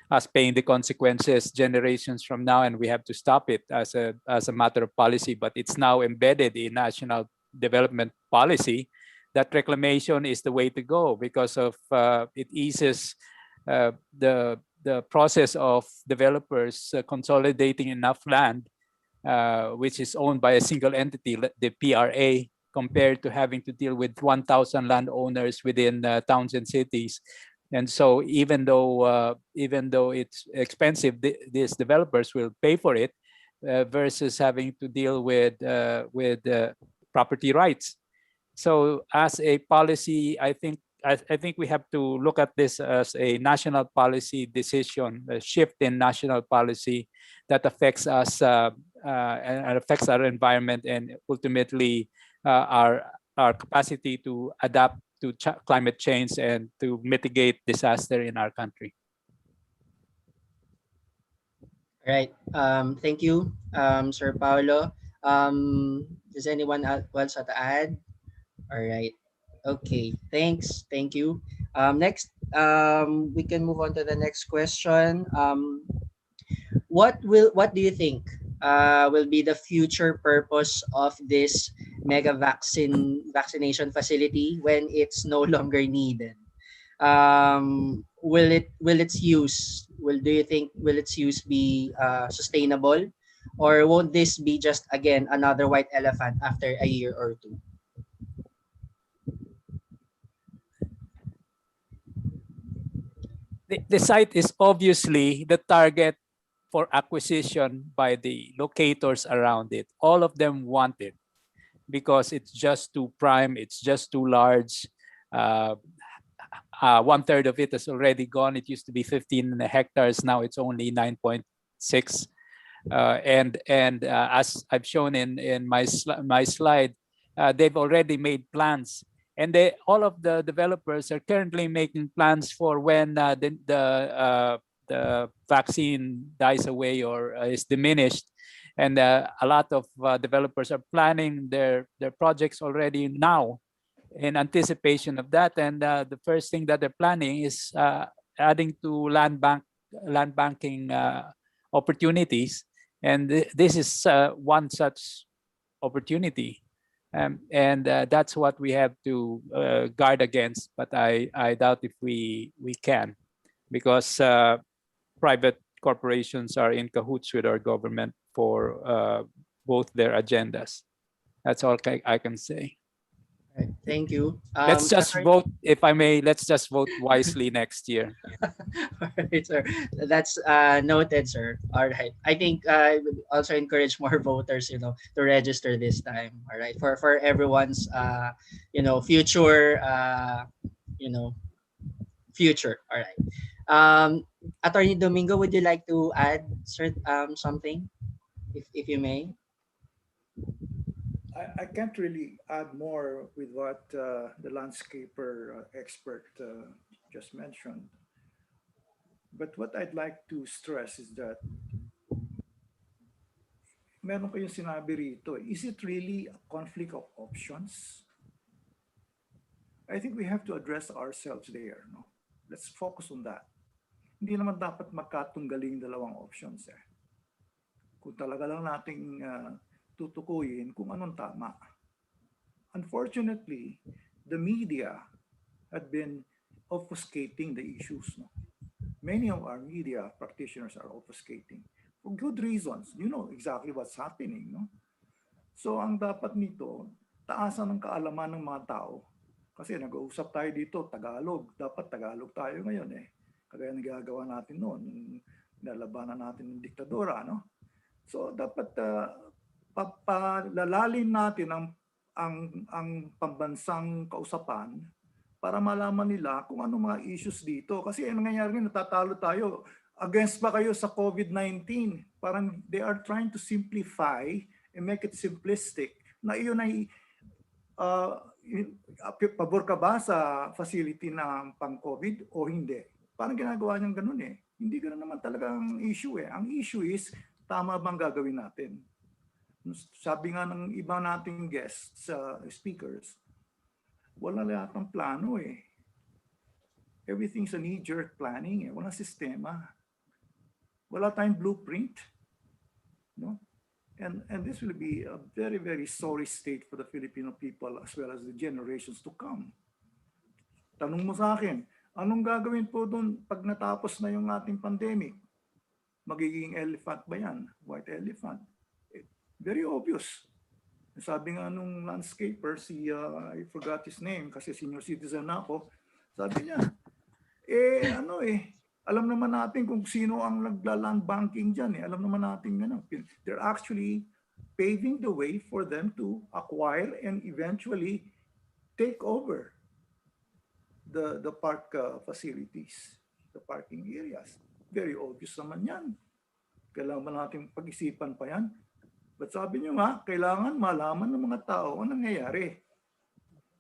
us paying the consequences generations from now, and we have to stop it as a matter of policy. But it's now embedded in national development policy that reclamation is the way to go because of it eases the process of developers consolidating enough land which is owned by a single entity, the PRA, compared to having to deal with 1,000 landowners within towns and cities. And so even though it's expensive, these developers will pay for it versus having to deal with property rights. So as a policy, I think we have to look at this as a national policy decision, a shift in national policy that affects us and affects our environment and ultimately our capacity to adapt to climate change and to mitigate disaster in our country. Right. Thank you, Sir Paulo. Does anyone else want to add? All right. Okay. Thanks. Thank you. Next, we can move on to the next question. What do you think will be the future purpose of this vaccination facility when it's no longer needed? Will its use do you think will its use be sustainable, or won't this be just again another white elephant after a year or two? The site is obviously the target for acquisition by the locators around it. All of them want it because it's just too prime, it's just too large. 1/3 of it is already gone. It used to be 15 hectares, now it's only 9.6. And as I've shown in my slide, they've already made plans, and all of the developers are currently making plans for when the vaccine dies away or is diminished. And a lot of developers are planning their projects already now in anticipation of that. And the first thing that they're planning is adding to land banking opportunities. And this is one such opportunity. And that's what we have to guard against. But I doubt if we can, because private corporations are in cahoots with our government for both their agendas. That's all I can say. Right. Thank you. Let's just vote, if I may, let's just vote wisely next year. All right, sir. That's noted, sir. All right. I think I would also encourage more voters, to register this time. All right. For everyone's future future. All right. Attorney Domingo, would you like to add something, if you may? I can't really add more with what the landscaper expert just mentioned. But what I'd like to stress is that meron kayong sinabi rito, is it really a conflict of options? I think we have to address ourselves there. No? Let's focus on that. Hindi naman dapat magkatunggaling dalawang options. Kung talaga lang nating tutukuyin kung anong tama. Unfortunately, the media had been obfuscating the issues. No? Many of our media practitioners are obfuscating for good reasons. You know exactly what's happening. No? So ang dapat nito, taasan ng kaalaman ng mga tao Kasi nag-uusap tayo dito, Tagalog. Dapat Tagalog tayo ngayon eh. Kagaya nagagawa natin noon, nalabanan natin ng diktadura, no? So dapat papalalin natin ang pambansang kausapan para malaman nila kung ano mga issues dito. Kasi ang nangyayari ngayon, natatalo tayo. Against ba kayo sa COVID-19? Parang they are trying to simplify and make it simplistic na iyon ay pabor ka ba sa facility na pang-COVID o hindi? Parang ginagawa niyang ganun eh. Hindi ganun naman talaga ang issue eh. Ang issue is, tama bang gagawin natin? Sabi nga ng iba nating guests, speakers, wala yatang plano eh. Everything's a knee-jerk planning eh. Walang sistema. Wala tayong blueprint. No? And this will be a very, very sorry state for the Filipino people as well as the generations to come. Tanong mo sa akin, anong gagawin po doon pag natapos na yung ating pandemic? Magiging elephant ba yan? White elephant? Very obvious. Sabi nga nung landscaper, I forgot his name kasi senior citizen na ako, sabi niya, alam naman natin kung sino ang nagla-land banking dyan eh. Alam naman natin yun. They're actually paving the way for them to acquire and eventually take over the park facilities, the parking areas. Very obvious naman yan. Kailangan ba natin pag-isipan pa yan? But sabi nyo nga, kailangan malaman ng mga tao ang nangyayari.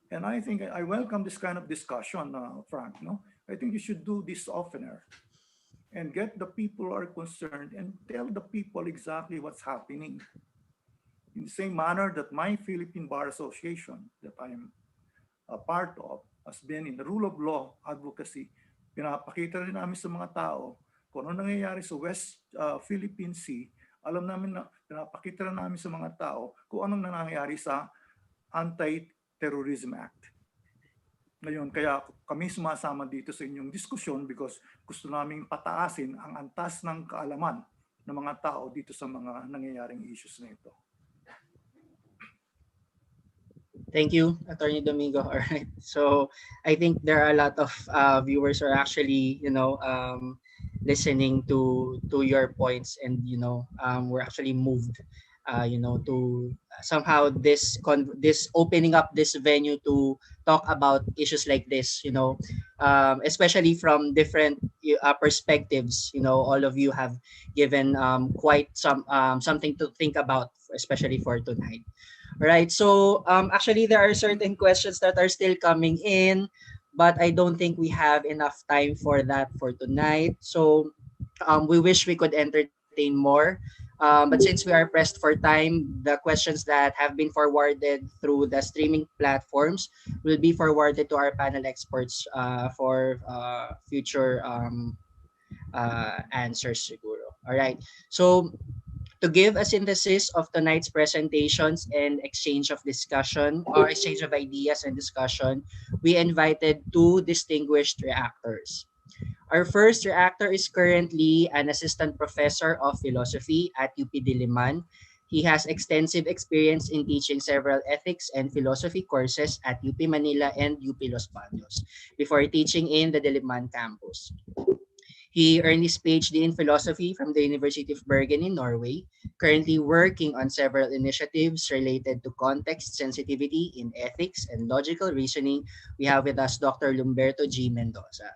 And I think I welcome this kind of discussion, Frank. No? I think you should do this oftener and get the people who are concerned and tell the people exactly what's happening. In the same manner that my Philippine Bar Association that I am a part of has been in the rule of law advocacy, pinapakita rin namin sa mga tao kung ano nangyayari sa West Philippine Sea. Alam namin na pinapakita rin namin sa mga tao kung anong nangyayari sa Anti-Terrorism Act. Ngayon, kaya kami sumasama dito sa inyong diskusyon because gusto naming pataasin ang antas ng kaalaman ng mga tao dito sa mga nangyayaring issues na ito. Thank you, Attorney Domingo. All right. So I think there are a lot of viewers who are actually, listening to your points, and we're actually moved, to somehow this opening up this venue to talk about issues like this, especially from different perspectives. All of you have given quite something to think about, especially for tonight. All right. So actually, there are certain questions that are still coming in, but I don't think we have enough time for that for tonight. So we wish we could entertain more. But since we are pressed for time, the questions that have been forwarded through the streaming platforms will be forwarded to our panel experts for future answers, siguro. All right. So to give a synthesis of tonight's presentations and exchange of discussion or exchange of ideas and discussion, we invited two distinguished reactors. Our first reactor is currently an assistant professor of philosophy at UP Diliman. He has extensive experience in teaching several ethics and philosophy courses at UP Manila and UP Los Baños before teaching in the Diliman campus. He earned his PhD in philosophy from the University of Bergen in Norway, currently working on several initiatives related to context sensitivity in ethics and logical reasoning. We have with us Dr. Lumberto G. Mendoza.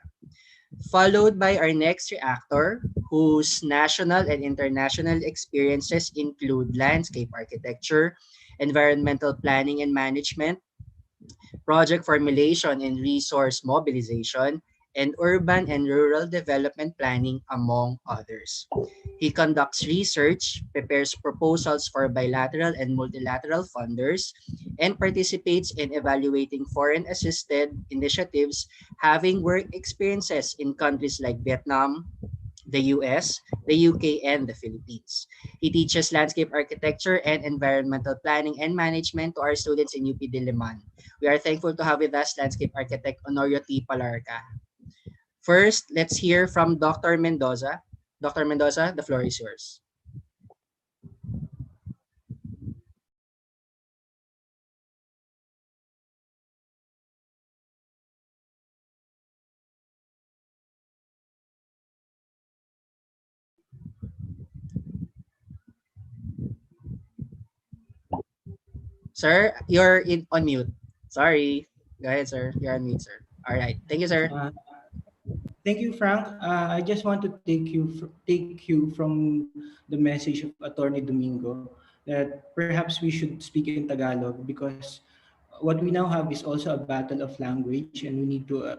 Followed by our next reactor, whose national and international experiences include landscape architecture, environmental planning and management, project formulation and resource mobilization, and urban and rural development planning, among others. He conducts research, prepares proposals for bilateral and multilateral funders, and participates in evaluating foreign-assisted initiatives having work experiences in countries like Vietnam, the US, the UK, and the Philippines. He teaches landscape architecture and environmental planning and management to our students in UP Diliman. We are thankful to have with us landscape architect Honorio T. Palarca. First, let's hear from Dr. Mendoza. Dr. Mendoza, the floor is yours. Sir, you're on mute. Sorry. Go ahead, sir. You're on mute, sir. All right. Thank you, sir. Thank you, Frank. I just want to take you from the message of Attorney Domingo that perhaps we should speak in Tagalog because what we now have is also a battle of language, and we need to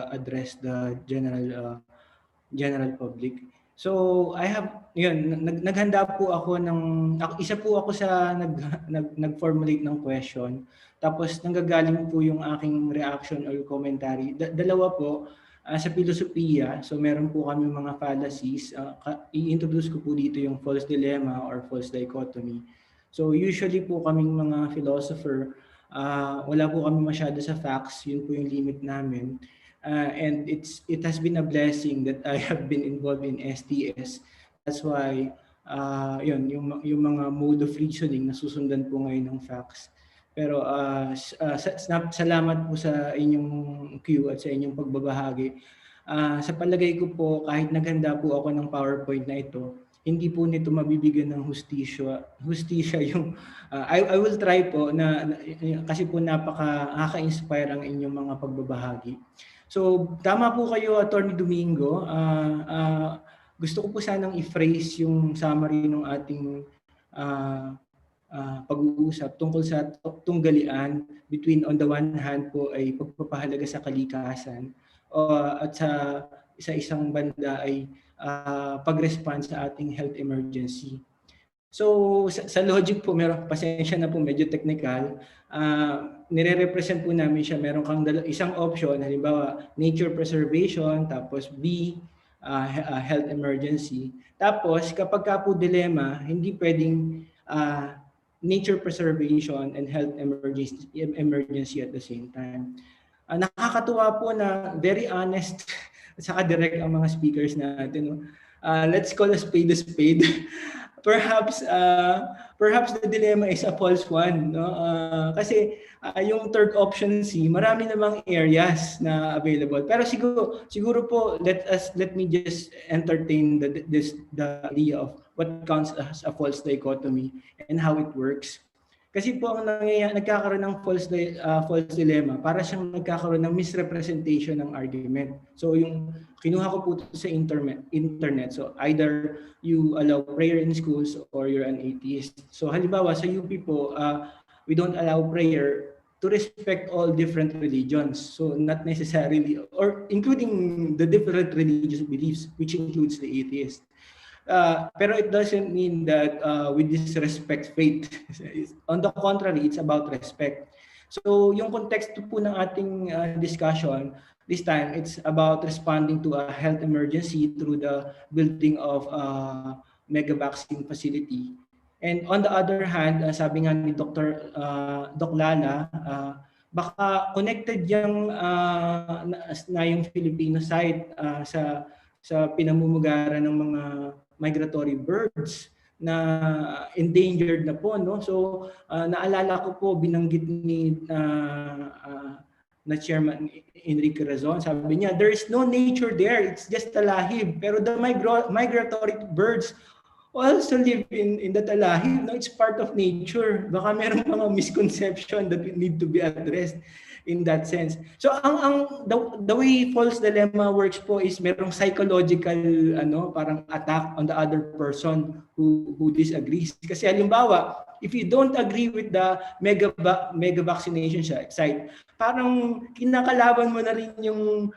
address the general public. So I have naghanda po ako isa po ako sa nag-formulate ng question, tapos nanggagaling po yung aking reaction or commentary. Dalawa po sa filosofiya. So meron po kami mga fallacies. I-introduce ko po dito yung false dilemma or false dichotomy. So usually po kaming mga philosopher, wala po kami masyado sa facts. Yun po yung limit namin. And it has been a blessing that I have been involved in STS. That's why yung mga mode of reasoning nasusundan po ngayon ng facts. Pero salamat po sa inyong queue at sa inyong pagbabahagi. Sa palagay ko po, kahit naghanda po ako ng PowerPoint na ito, hindi po nito mabibigyan ng hustisya yung I will try po kasi po nakaka-inspire ang inyong mga pagbabahagi. So tama po kayo, Attorney Domingo. Gusto ko po sanang i-phrase yung summary ng ating pag-uusap tungkol sa tunggalian between on the one hand po ay pagpapahalaga sa kalikasan at sa isang banda ay pag-respond sa ating health emergency. So sa logic po, pasensya na po, medyo technical. Nire-represent po namin siya. Meron kang isang option, halimbawa nature preservation, tapos B, health emergency. Tapos kapag ka po dilemma, hindi pwedeng nature preservation and health emergency at the same time. Nakakatuwa po na very honest at saka direct ang mga speakers natin. Let's call a spade a spade. Perhaps the dilemma is a false one, no? Kasi yung third option C, marami namang areas na available. Pero siguro po let me just entertain the idea of what counts as a false dichotomy and how it works. Kasi po ang nagkakaroon ng false dilemma, para siyang nagkakaroon ng misrepresentation ng argument. So yung kinuha ko po sa internet. So either you allow prayer in schools or you're an atheist. So halimbawa sa UP po, we don't allow prayer to respect all different religions. So not necessarily, or including the different religious beliefs, which includes the atheist. Pero it doesn't mean that we disrespect faith. On the contrary, it's about respect. So yung context po ng ating discussion, this time it's about responding to a health emergency through the building of a mega vaccine facility. And on the other hand, sabi nga ni Doc Lala, baka connected yung na yung Filipino side sa pinamumugaran ng mga migratory birds na endangered na po, no? So naalala ko po, binanggit ni na Chairman Enrique Razon, sabi niya, there is no nature there, it's just talahib. Pero the migratory birds also live in the talahib, no? It's part of nature. Baka meron mga misconception that need to be addressed in that sense. So the way false dilemma works po is merong psychological parang attack on the other person who disagrees. Kasi halimbawa, if you don't agree with the mega vaccination site, parang kinakalaban mo na rin yung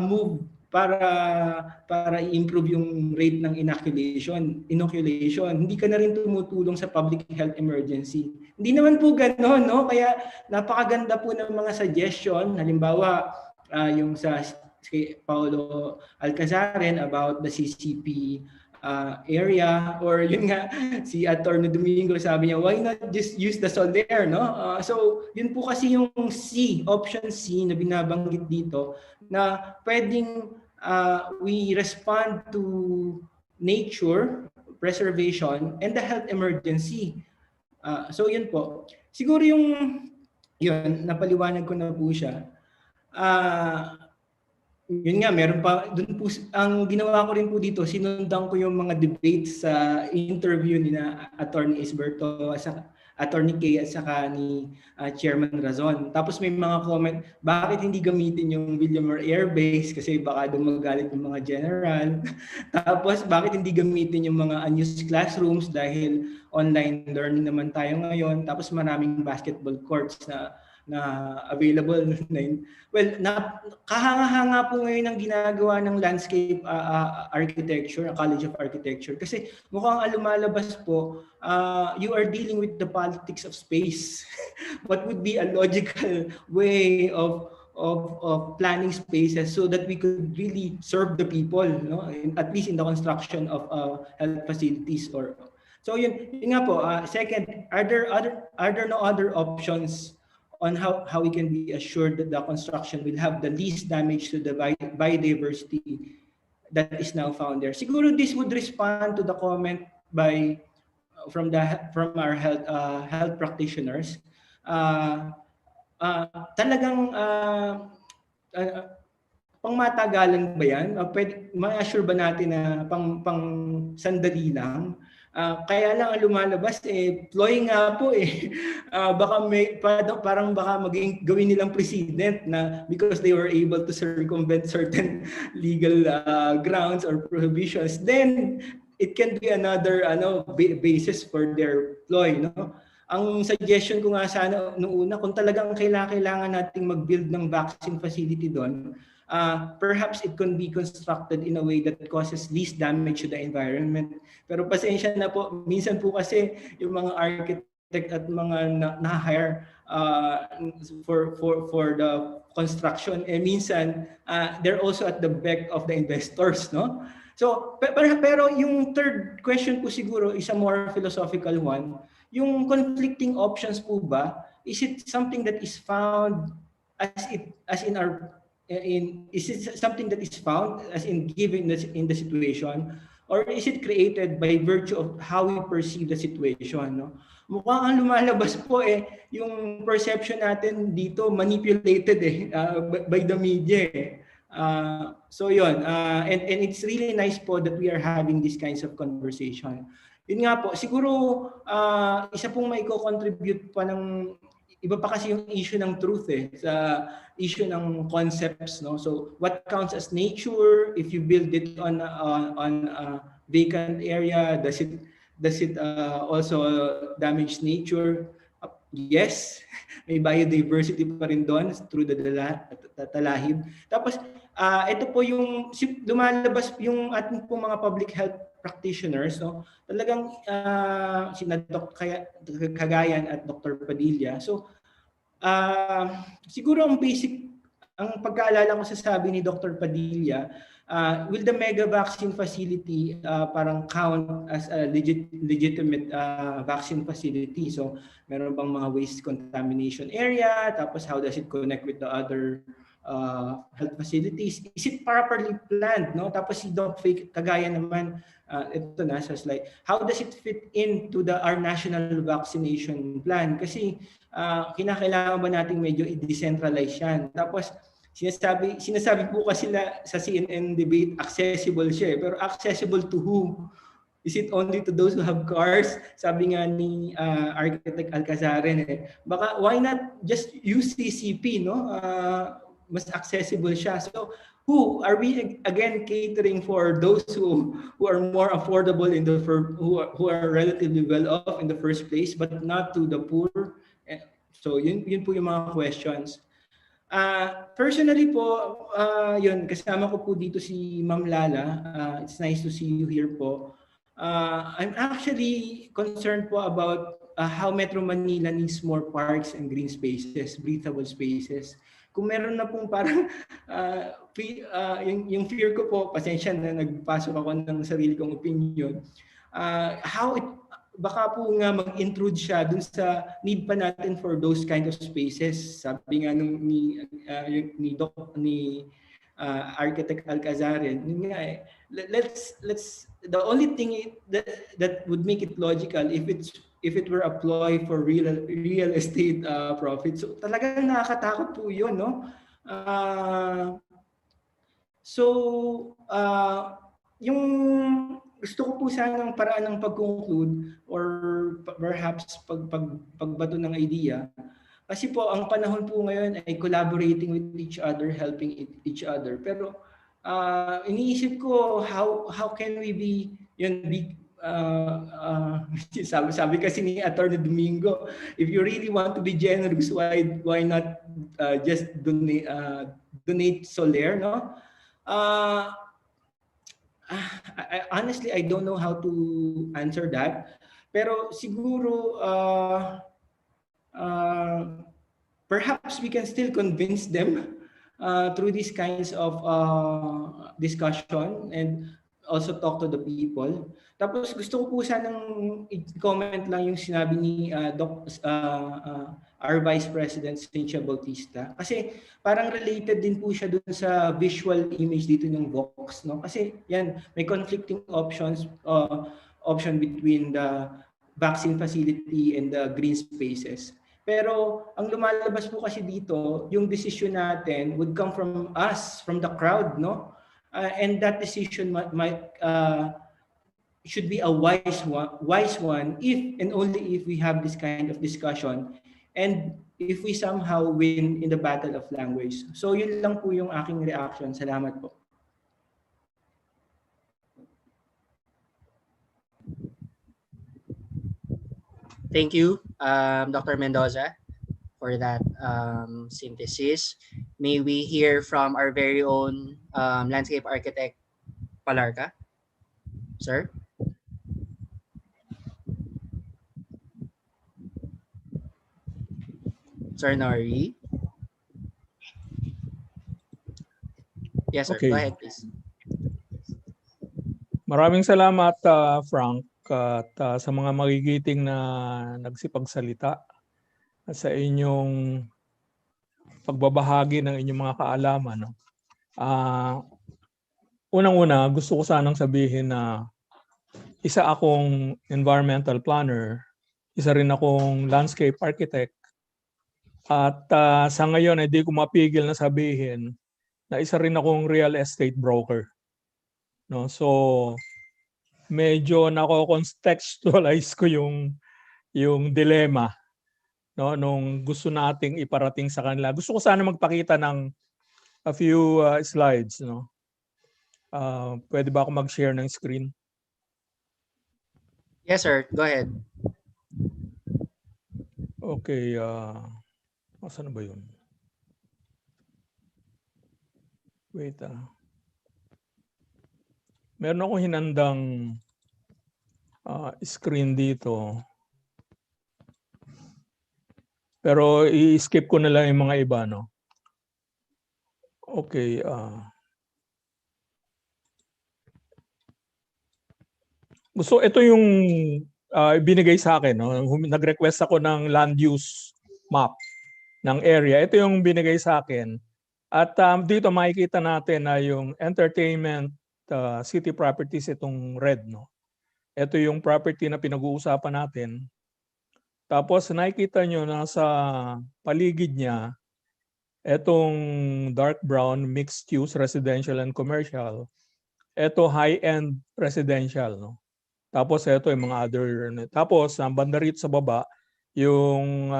move para i-improve yung rate ng inoculation. Hindi ka na rin tumutulong sa public health emergency. Hindi naman po gano'n, no? Kaya napakaganda po ng mga suggestion. Halimbawa, yung sa Paulo Alcazaren about the CCP area, or yun nga, si Attorney Domingo sabi niya, why not just use the Soler, no? So, yun po kasi yung option C na binabanggit dito, na pwedeng we respond to nature preservation and the health emergency. So yun po. Siguro yun, napaliwanag ko na po siya. Yun nga, meron pa, dun po, ang ginawa ko rin po dito, sinundan ko yung mga debates sa interview ni na Attorney Isberto Attorney Kay at saka ni Chairman Razon. Tapos may mga comment, bakit hindi gamitin yung Villamor Air Base kasi baka doon magalit yung mga general. Tapos bakit hindi gamitin yung mga unused classrooms dahil online learning naman tayo ngayon. Tapos maraming basketball courts na available. Well, kahanga-hanga po ngayon ang ginagawa ng landscape architecture, College of Architecture. Kasi mukhang lumalabas po, you are dealing with the politics of space. What would be a logical way of planning spaces so that we could really serve the people, no? At least in the construction of health facilities or so yun nga po. Second, are there no other options on how we can be assured that the construction will have the least damage to the biodiversity that is now found there? Siguro this would respond to the comment from our health practitioners. Talagang pangmatagalan ba yan? Ma-assure ba natin na pang sandali lang? Kaya lang ang lumalabas ploy nga po baka parang baka gawin nilang president na because they were able to circumvent certain legal grounds or prohibitions, then it can be another basis for their ploy, no? Ang suggestion ko nga sana noong una, kung talagang kailangan nating mag-build ng vaccine facility doon, perhaps it can be constructed in a way that causes least damage to the environment. Pero pasensya na po, minsan po kasi yung mga architect at mga na-hire for the construction, minsan they're also at the beck of the investors, no? So, pero yung third question po siguro is a more philosophical one. Yung conflicting options po ba, is it something that is found is it something that is found as in given in the situation, or is it created by virtue of how we perceive the situation, no? Mukhang ang lumalabas po yung perception natin dito manipulated by the media so yun, and it's really nice po that we are having these kinds of conversation. Yun nga po, siguro isa pong maiko-contribute pa ng iba pa kasi yung issue ng truth sa issue ng concepts, no? So what counts as nature? If you build it on a vacant area, does it also damage nature? Yes, may biodiversity pa rin doon through the talahib. Tapos ito po yung lumalabas yung ating po mga public health practitioners, no? Talagang sina Dr. Cagayan at Dr. Padilla. So siguro ang pagkaalala ko sa sabi ni Dr. Padilla, will the mega vaccine facility parang count as a legitimate vaccine facility? So meron bang mga waste contamination area? Tapos how does it connect with the other health facilities? Is it properly planned, no? Tapos si Doc Cagayan naman, ito na sa slide, how does it fit into our national vaccination plan? Kasi kinakailangan ba nating medyo i-decentralize yan? Tapos sinasabi po kasi sa CNN debate, accessible siya pero accessible to who? Is it only to those who have cars? Sabi nga ni Architect Alcazaren, baka why not just use CCP, no? Mas accessible siya. So who are we again catering for? Those who are more affordable who are relatively well off in the first place, but not to the poor. So yun po yung mga questions. Personally po, yun, kasama ko po dito si Ma'am Lala. It's nice to see you here po. I'm actually concerned po about how Metro Manila needs more parks and green spaces, breathable spaces. Kung meron na pong parang yung fear ko po, pasensya na nagpasok ako ng sarili kong opinion, baka po nga mag-intrude siya dun sa need pa natin for those kind of spaces. Sabi nga ni Architect Alcazaren, let's the only thing that would make it logical if it were a ploy for real estate profit. So talagang nakakatakot po 'yun, no? Yung gusto ko po sanang paraan ng pag-conclude or perhaps pagbato ng idea. Kasi po ang panahon po ngayon ay collaborating with each other, helping each other. Pero iniisip ko how can we be sabi kasi ni Attorney Domingo, if you really want to be generous, why not just donate Soler, no? Honestly, I don't know how to answer that. Pero siguro perhaps we can still convince them through these kinds of discussion and also talk to the people. Tapos gusto ko po sanang i-comment lang yung sinabi ni our Vice President Cynthia Bautista. Kasi parang related din po siya dun sa visual image dito ng VOX. No? Kasi yan, may conflicting option between the vaccine facility and the green spaces. Pero ang lumalabas po kasi dito, yung decision natin would come from us, from the crowd, no? And that decision might should be a wise one if and only if we have this kind of discussion and if we somehow win in the battle of language. So yun lang po yung aking reaction. Salamat po. Thank you, Dr. Mendoza, for that synthesis. May we hear from our very own landscape architect, Palarca? Sir? Sir Nori? Yes, sir. Okay. Go ahead, please. Maraming salamat, Frank, at sa mga magigiting na nagsipagsalita at sa inyong pagbabahagi ng inyong mga kaalaman. No? Unang-una, gusto ko sanang sabihin na isa akong environmental planner, isa rin akong landscape architect, at sa ngayon ay di ko mapigil na sabihin na isa rin akong real estate broker. No? So, medyo nako-contextualize ko yung dilemma, no, nung gusto nating iparating sa kanila. Gusto ko sana magpakita ng a few slides, no. Pwede ba ako mag-share ng screen? Yes, sir. Go ahead. Okay, saan ba 'yun? Wait. Meron akong hinandang screen dito. Pero i-skip ko na lang yung mga iba, no? Okay. Ito yung binigay sa akin, no? Nag-request ako ng land use map ng area. Ito yung binigay sa akin. At dito makikita natin na yung entertainment city properties, itong red, no? Ito yung property na pinag-uusapan natin. Tapos nakikita nyo na sa paligid niya, itong dark brown, mixed use, residential and commercial. Ito high-end residential, no? Tapos ito yung mga other. Tapos ang banda rito sa baba, yung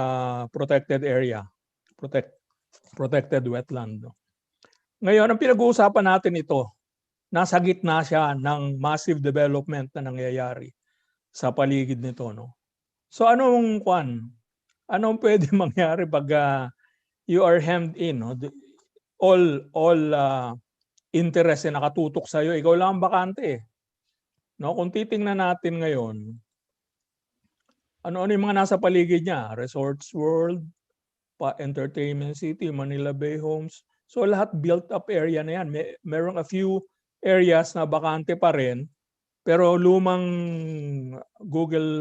protected area, protected wetland, no? Ngayon, ang pinag-uusapan natin ito, nasa gitna siya ng massive development na nangyayari sa paligid nito, no? So anong pwede mangyari pag you are hemmed in, no? All interest na nakatutok sa iyo, ikaw lang ang bakante, eh. No, kung titingnan natin ngayon, ano yung mga nasa paligid niya? Resorts World, Entertainment City, Manila Bay Homes. So lahat built up area na yan. Merong a few areas na bakante pa rin, pero lumang Google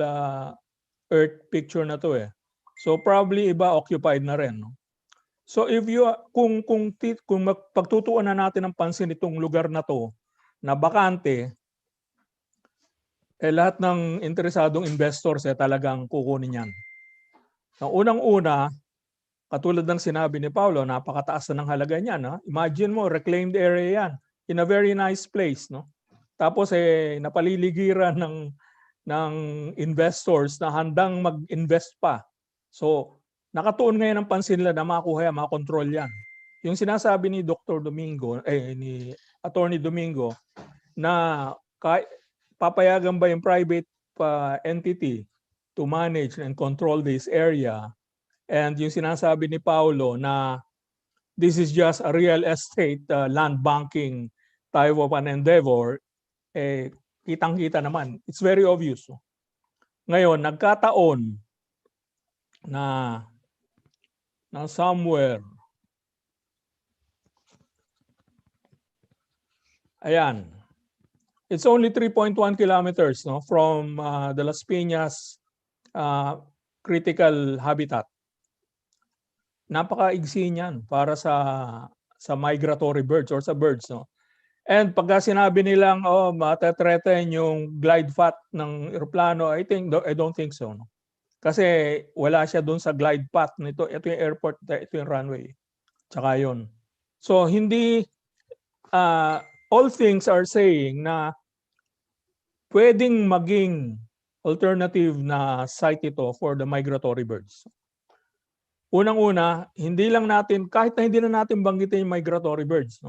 Earth picture na to, eh. So probably iba occupied na rin, no? So if you kung pagtutuuan na natin ng pansin itong lugar na to na bakante, lahat ng interesadong investors talagang kukunin yan. Ang unang-una, katulad ng sinabi ni Paulo, napakataas na ng halaga niyan, no? Imagine mo, reclaimed area yan, in a very nice place, no? Tapos napaliligiran ng investors na handang mag-invest pa. So, nakatuon ngayon ang pansin nila na makuha yan, makontrol yan. Yung sinasabi ni Dr. Domingo, ni Attorney Domingo, na papayagan ba yung private entity to manage and control this area, and yung sinasabi ni Paulo na this is just a real estate land banking type of an endeavor, kitang-kita naman. It's very obvious. Ngayon, nagkataon na somewhere, ayan, it's only 3.1 kilometers from the Las Piñas critical habitat. Napakaigsi niyan para sa migratory birds or sa birds. And pagka sinabi nilang matatreten yung glide path ng eroplano, I don't think so. Kasi wala siya doon sa glide path nito. Ito yung airport, ito yung runway. Tsaka yun. So hindi, all things are saying na pwedeng maging alternative na site ito for the migratory birds. Unang-una, hindi lang natin, kahit na hindi na natin banggitin yung migratory birds,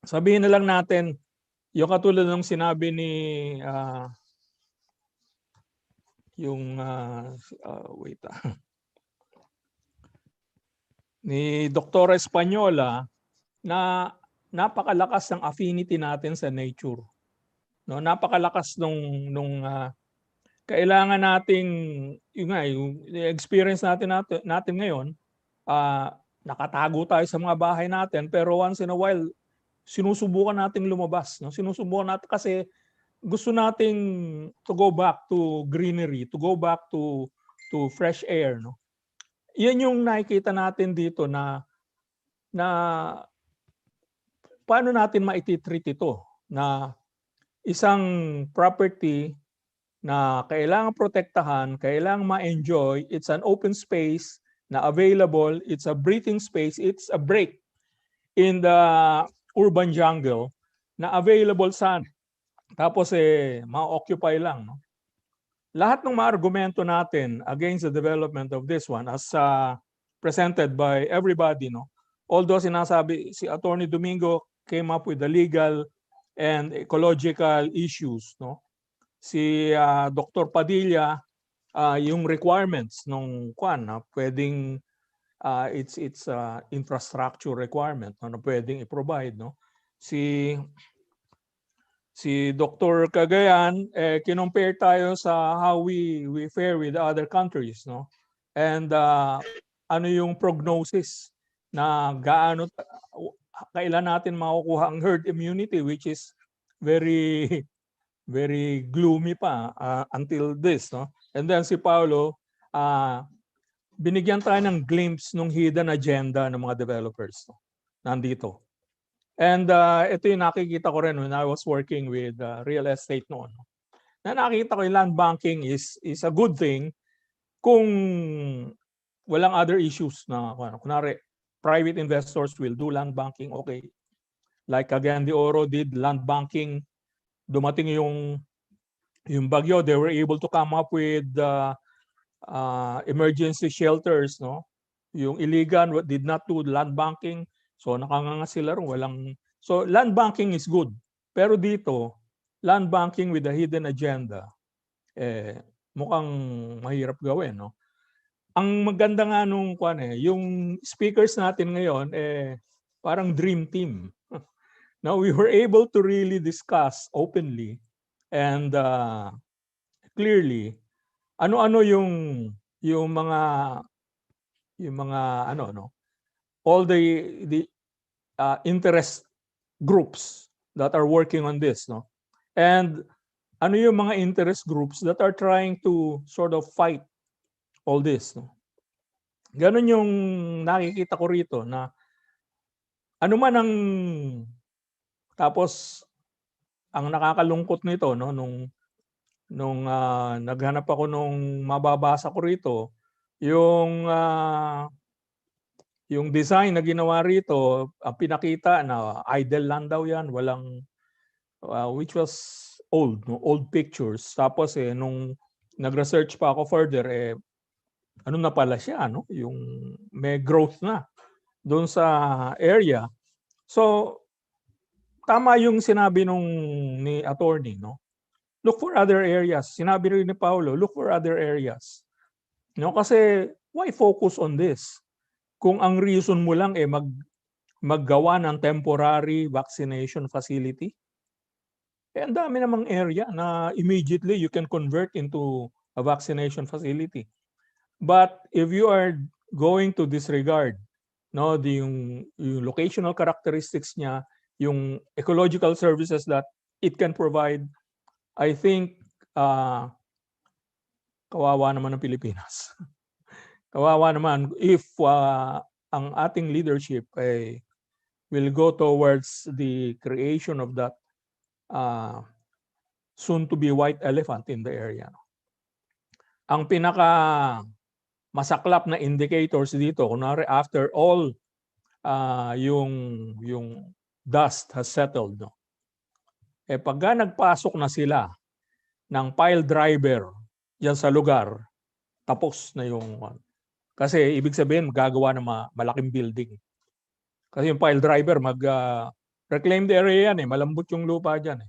sabihin na lang natin, yung katulad ng sinabi ni ni Dr. Española, na napakalakas ng affinity natin sa nature. Napakalakas nung kailangan nating yung experience natin ngayon, nakatago tayo sa mga bahay natin, pero once in a while sinusubukan nating lumabas, sinusubukan natin kasi gusto nating to go back to greenery, to go back to fresh air, Yan yung nakikita natin dito na paano natin maititreat ito na isang property na kailangan protektahan, kailangan ma-enjoy. It's an open space na available. It's a breathing space. It's a break in the urban jungle na available saan. Tapos ma-occupy lang. Lahat ng mga argumento natin against the development of this one as presented by everybody, although sinasabi si Attorney Domingo came up with the legal and ecological issues, si Dr. Padilla, yung requirements nung pwedeng it's infrastructure requirement na pwedeng i-provide, si Dr. Cagayan, kinompare tayo sa how we fare with other countries, and ano yung prognosis na gaano kailan natin makukuha ang herd immunity, which is very very gloomy pa until this, And then si Paulo, binigyan tayo ng glimpse ng hidden agenda ng mga developers, nandito. And ito yung nakikita ko rin when I was working with real estate noon. Na nakikita ko yung land banking is a good thing kung walang other issues na kunwari private investors will do land banking, okay. Like Cagayan de Oro did land banking. Dumating yung bagyo, they were able to come up with emergency shelters, Yung illegal did not do land banking, so nakanganga sila ron, walang. So land banking is good. Pero dito, land banking with a hidden agenda, mukhang mahirap gawin, Ang maganda nga nung yung speakers natin ngayon, parang dream team. Now we were able to really discuss openly and clearly ano-ano yung mga all the interest groups that are working on this, and ano yung mga interest groups that are trying to sort of fight all this, Ganon yung nakikita ko rito na ano man ang tapos ang nakakalungkot nito, nung naghanap ako nung mababasa ko rito, yung design na ginawa rito, pinakita na idle land daw yan, walang which was old, no? Old pictures. Tapos nung nag-research pa ako further, ano na pala siya, no? Yung may growth na doon sa area. So, tama yung sinabi ni attorney, no? Look for other areas. Sinabi rin ni Paulo, look for other areas. No, kasi why focus on this? Kung ang reason mo lang maggawa ng temporary vaccination facility, ang dami namang area na immediately you can convert into a vaccination facility. But if you are going to disregard yung locational characteristics niya, yung ecological services that it can provide, I think kawawa naman ng Pilipinas. Kawawa naman if ang ating leadership will go towards the creation of that soon to be white elephant in the area. Ang pinaka masaklap na indicators dito, kunwari after all yung dust has settled, no? Pagka nagpasok na sila ng pile driver yan sa lugar, tapos na yung kasi ibig sabihin gagawa ng malaking building. Kasi yung pile driver reclaim the area yan malambot yung lupa diyan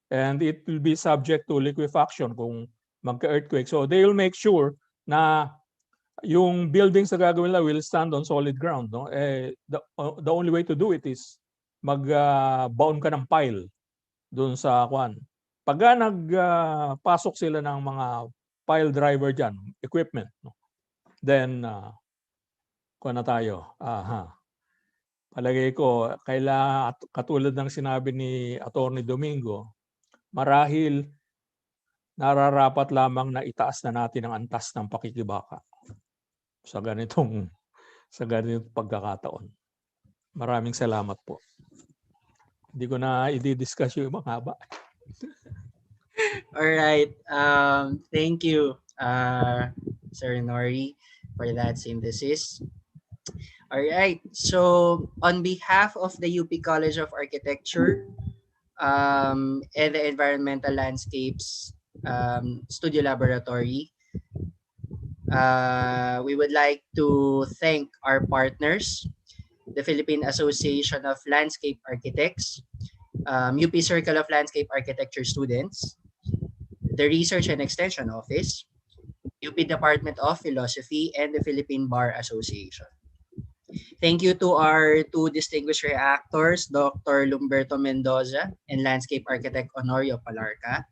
and it will be subject to liquefaction kung magka-earthquake. So they will make sure na yung buildings na gagawin nila will stand on solid ground, no? The only way to do it is mag-bound ka ng pile doon sa kwan. Pagka nagpasok sila ng mga pile driver diyan, equipment, no? Then kuha na tayo. Palagay ko katulad ng sinabi ni Attorney Domingo, marahil nararapat lamang na itaas na natin ang antas ng pakikibaka sa ganitong pagkakataon. Maraming salamat po. Hindi ko na i-discuss yung mahaba. All right. Thank you, Sir Nori, for that synthesis. All right. So, on behalf of the UP College of Architecture and the Environmental Landscapes Studio Laboratory, we would like to thank our partners, the Philippine Association of Landscape Architects, UP Circle of Landscape Architecture Students, the Research and Extension Office, UP Department of Philosophy, and the Philippine Bar Association. Thank you to our two distinguished reactors, Dr. Lumberto Mendoza and Landscape Architect Honorio Palarca.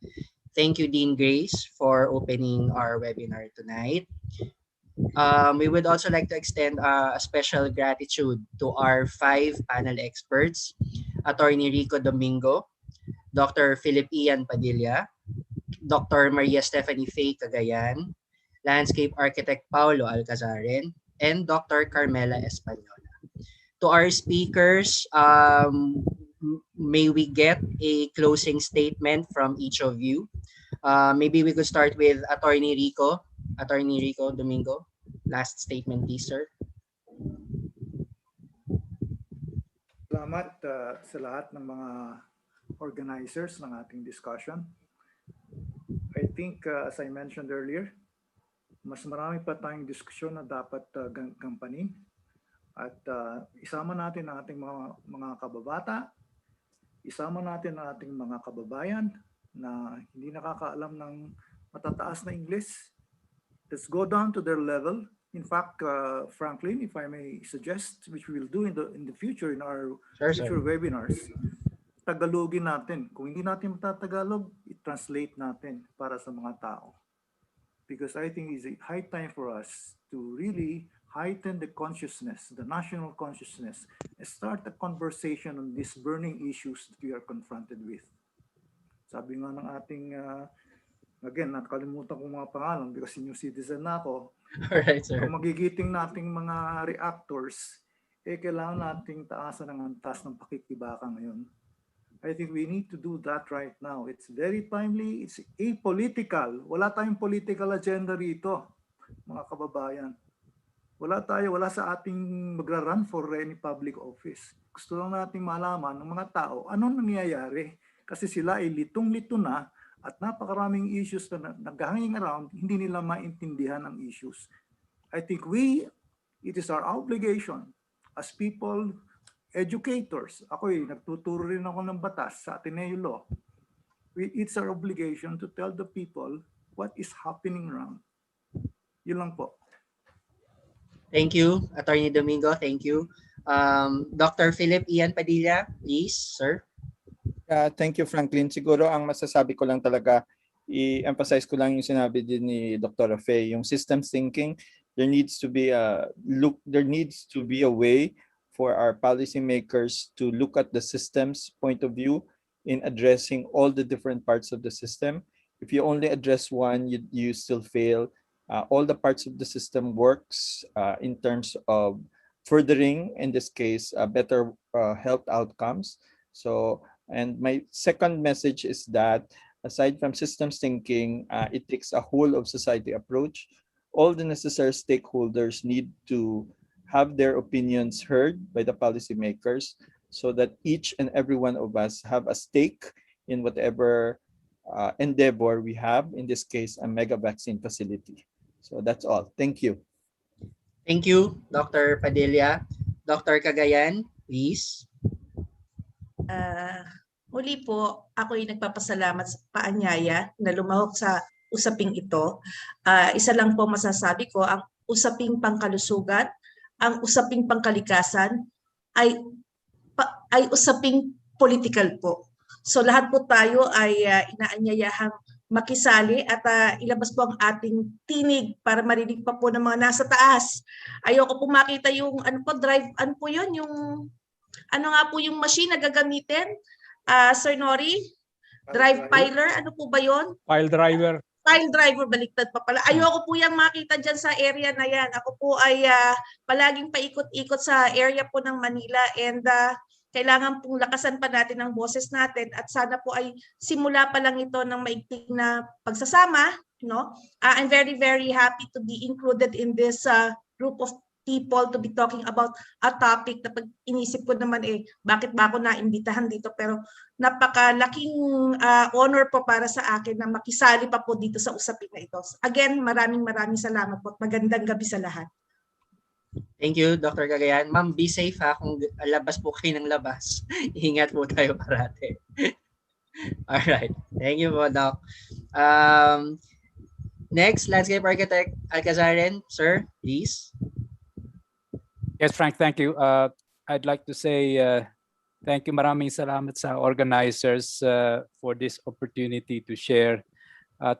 Thank you, Dean Grace, for opening our webinar tonight. We would also like to extend a special gratitude to our 5 panel experts, Attorney Rico Domingo, Dr. Philip Ian Padilla, Dr. Maria Stephanie Faye Cagayan, Landscape Architect Paulo Alcazaren, and Dr. Carmela Española. To our speakers, may we get a closing statement from each of you? Maybe we could start with Attorney Rico Domingo. Last statement, please, sir. Salamat sa lahat ng mga organizers ng ating discussion. I think, as I mentioned earlier, mas marami pa tayong diskusyon na dapat gampanin at isama natin ang ating mga kababata, isama natin ang ating mga kababayan na hindi nakakaalam ng matataas na English. Let's go down to their level. In fact, Franklin, if I may suggest, which we will do in the future in our future webinars, Tagalogin natin. Kung hindi natin matatagalog, i-translate natin para sa mga tao. Because I think it's a high time for us to really heighten the consciousness, the national consciousness, and start a conversation on these burning issues that we are confronted with. Sabi nga ng ating, again, nakalimutan ko mga pangalan because senior citizen na ako. Alright, sir. Kung magigiting nating mga reactors, kailangan nating taasan ang antas ng pakikibaka ngayon. I think we need to do that right now. It's very timely. It's apolitical. Wala tayong political agenda rito, mga kababayan. Wala sa ating magra-run for any public office. Gusto lang natin malaman ng mga tao anong nangyayari Kasi sila ay litong-lito na at napakaraming issues na nag-hanging around, hindi nila maintindihan ang issues. I think it is our obligation as people, educators. Ako'y nagtuturo rin ako ng batas sa Ateneo Law. It's our obligation to tell the people what is happening around. Yun lang po. Thank you, Attorney Domingo. Thank you. Dr. Philip Ian Padilla, please, sir. Thank you, Franklin. Siguro ang masasabi ko lang talaga, i-emphasize ko lang yung sinabi din ni Dr. Faye, yung systems thinking. There needs to be a way for our policymakers to look at the systems point of view in addressing all the different parts of the system. If you only address one, you still fail. All the parts of the system works in terms of furthering, in this case, better health outcomes. So, and my second message is that aside from systems thinking, it takes a whole of society approach. All the necessary stakeholders need to have their opinions heard by the policymakers so that each and every one of us have a stake in whatever endeavor we have, in this case, a mega vaccine facility. So that's all. Thank you. Thank you, Dr. Padilla. Dr. Cagayan, please. Muli po, ako'y nagpapasalamat sa paanyaya na lumahok sa usaping ito. Isa lang po masasabi ko, ang usaping pangkalusugan, ang usaping pangkalikasan ay usaping political po. So lahat po tayo ay inaanyayahang makisali at ilabas po ang ating tinig para marinig pa po ng mga nasa taas. Ayoko po makita yung yung machine na gagamitin? Sir Nori? Drive piler? Ano po ba yun? File driver. File driver, baliktad pa pala. Ayoko po yung makita dyan sa area na yan. Ako po ay palaging paikot-ikot sa area po ng Manila and kailangan pong lakasan pa natin ang boses natin at sana po ay simula pa lang ito ng maigting na pagsasama. No? I'm very, very happy to be included in this group of people to be talking about a topic na pag inisip ko naman bakit ba ako naimbitahan dito, pero napakalaking honor po para sa akin na makisali pa po dito sa usapin na ito. Again, maraming salamat po at magandang gabi sa lahat. Thank you, Dr. Cagayan. Ma'am, be safe ha kung labas po kayo ng labas. Ingat po tayo parate. Alright. Thank you po, Doc. Next, Landscape Architect Alcazaren. Sir, please. Yes, Frank, thank you. I'd like to say thank you. Maraming salamat sa organizers for this opportunity to share. At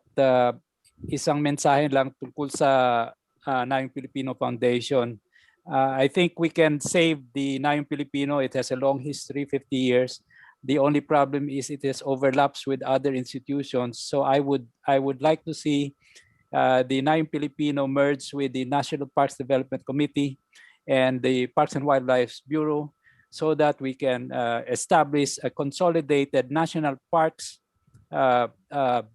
isang mensahe lang tungkol sa Nayong Pilipino Foundation. I think we can save the Nayong Pilipino. It has a long history, 50 years. The only problem is it has overlaps with other institutions. So I would like to see the Nayong Pilipino merge with the National Parks Development Committee and the Parks and Wildlife Bureau so that we can establish a consolidated National Parks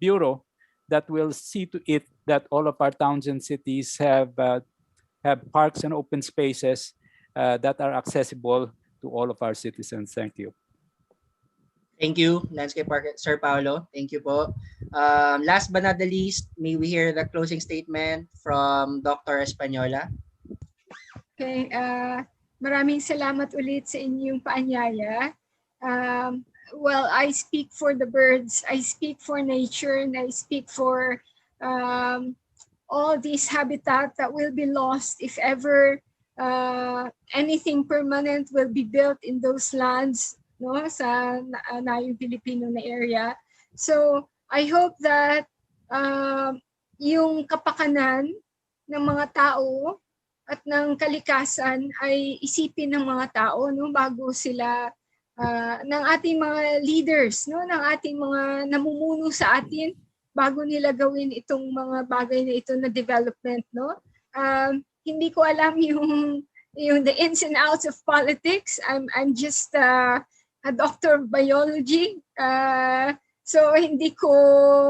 Bureau that will see to it that all of our towns and cities have parks and open spaces that are accessible to all of our citizens. Thank you. Thank you, Landscape Architect Sir Paolo. Thank you po. Last but not the least, may we hear the closing statement from Dr. Española. Okay, maraming salamat ulit sa inyong paanyaya. Well, I speak for the birds, I speak for nature, and I speak for all these habitat that will be lost if ever anything permanent will be built in those lands, no, sa Nayong Pilipino na area. So I hope that yung kapakanan ng mga tao at ng kalikasan ay isipin ng mga tao, no, bago sila ng ating mga leaders, no, ng ating mga namumuno sa atin, bago nila gawin itong mga bagay na ito na development, no. Hindi ko alam yung the ins and outs of politics. I'm just a doctor of biology, so hindi ko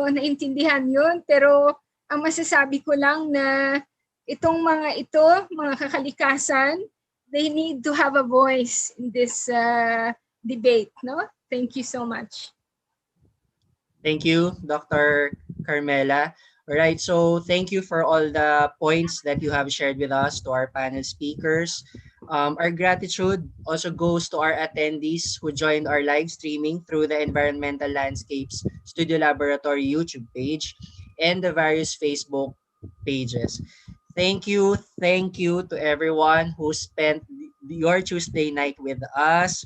naintindihan yun, pero ang masasabi ko lang na itong mga kakalikasan, they need to have a voice in this debate, no? Thank you so much. Thank you, Dr. Carmela. All right, so thank you for all the points that you have shared with us to our panel speakers. Our gratitude also goes to our attendees who joined our live streaming through the Environmental Landscapes Studio Laboratory YouTube page and the various Facebook pages. Thank you to everyone who spent your Tuesday night with us.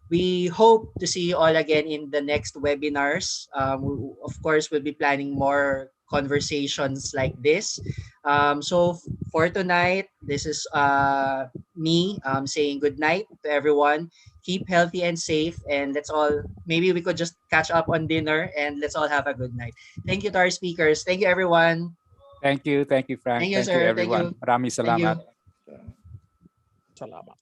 We hope to see you all again in the next webinars. Of course, we'll be planning more conversations like this. For tonight, this is me saying good night to everyone. Keep healthy and safe, and let's all maybe we could just catch up on dinner and let's all have a good night. Thank you to our speakers. Thank you, everyone. Thank you, Frank. Thank you, Thank you, sir. Thank everyone. you. Maraming Thank salamat. you. So, Salamat.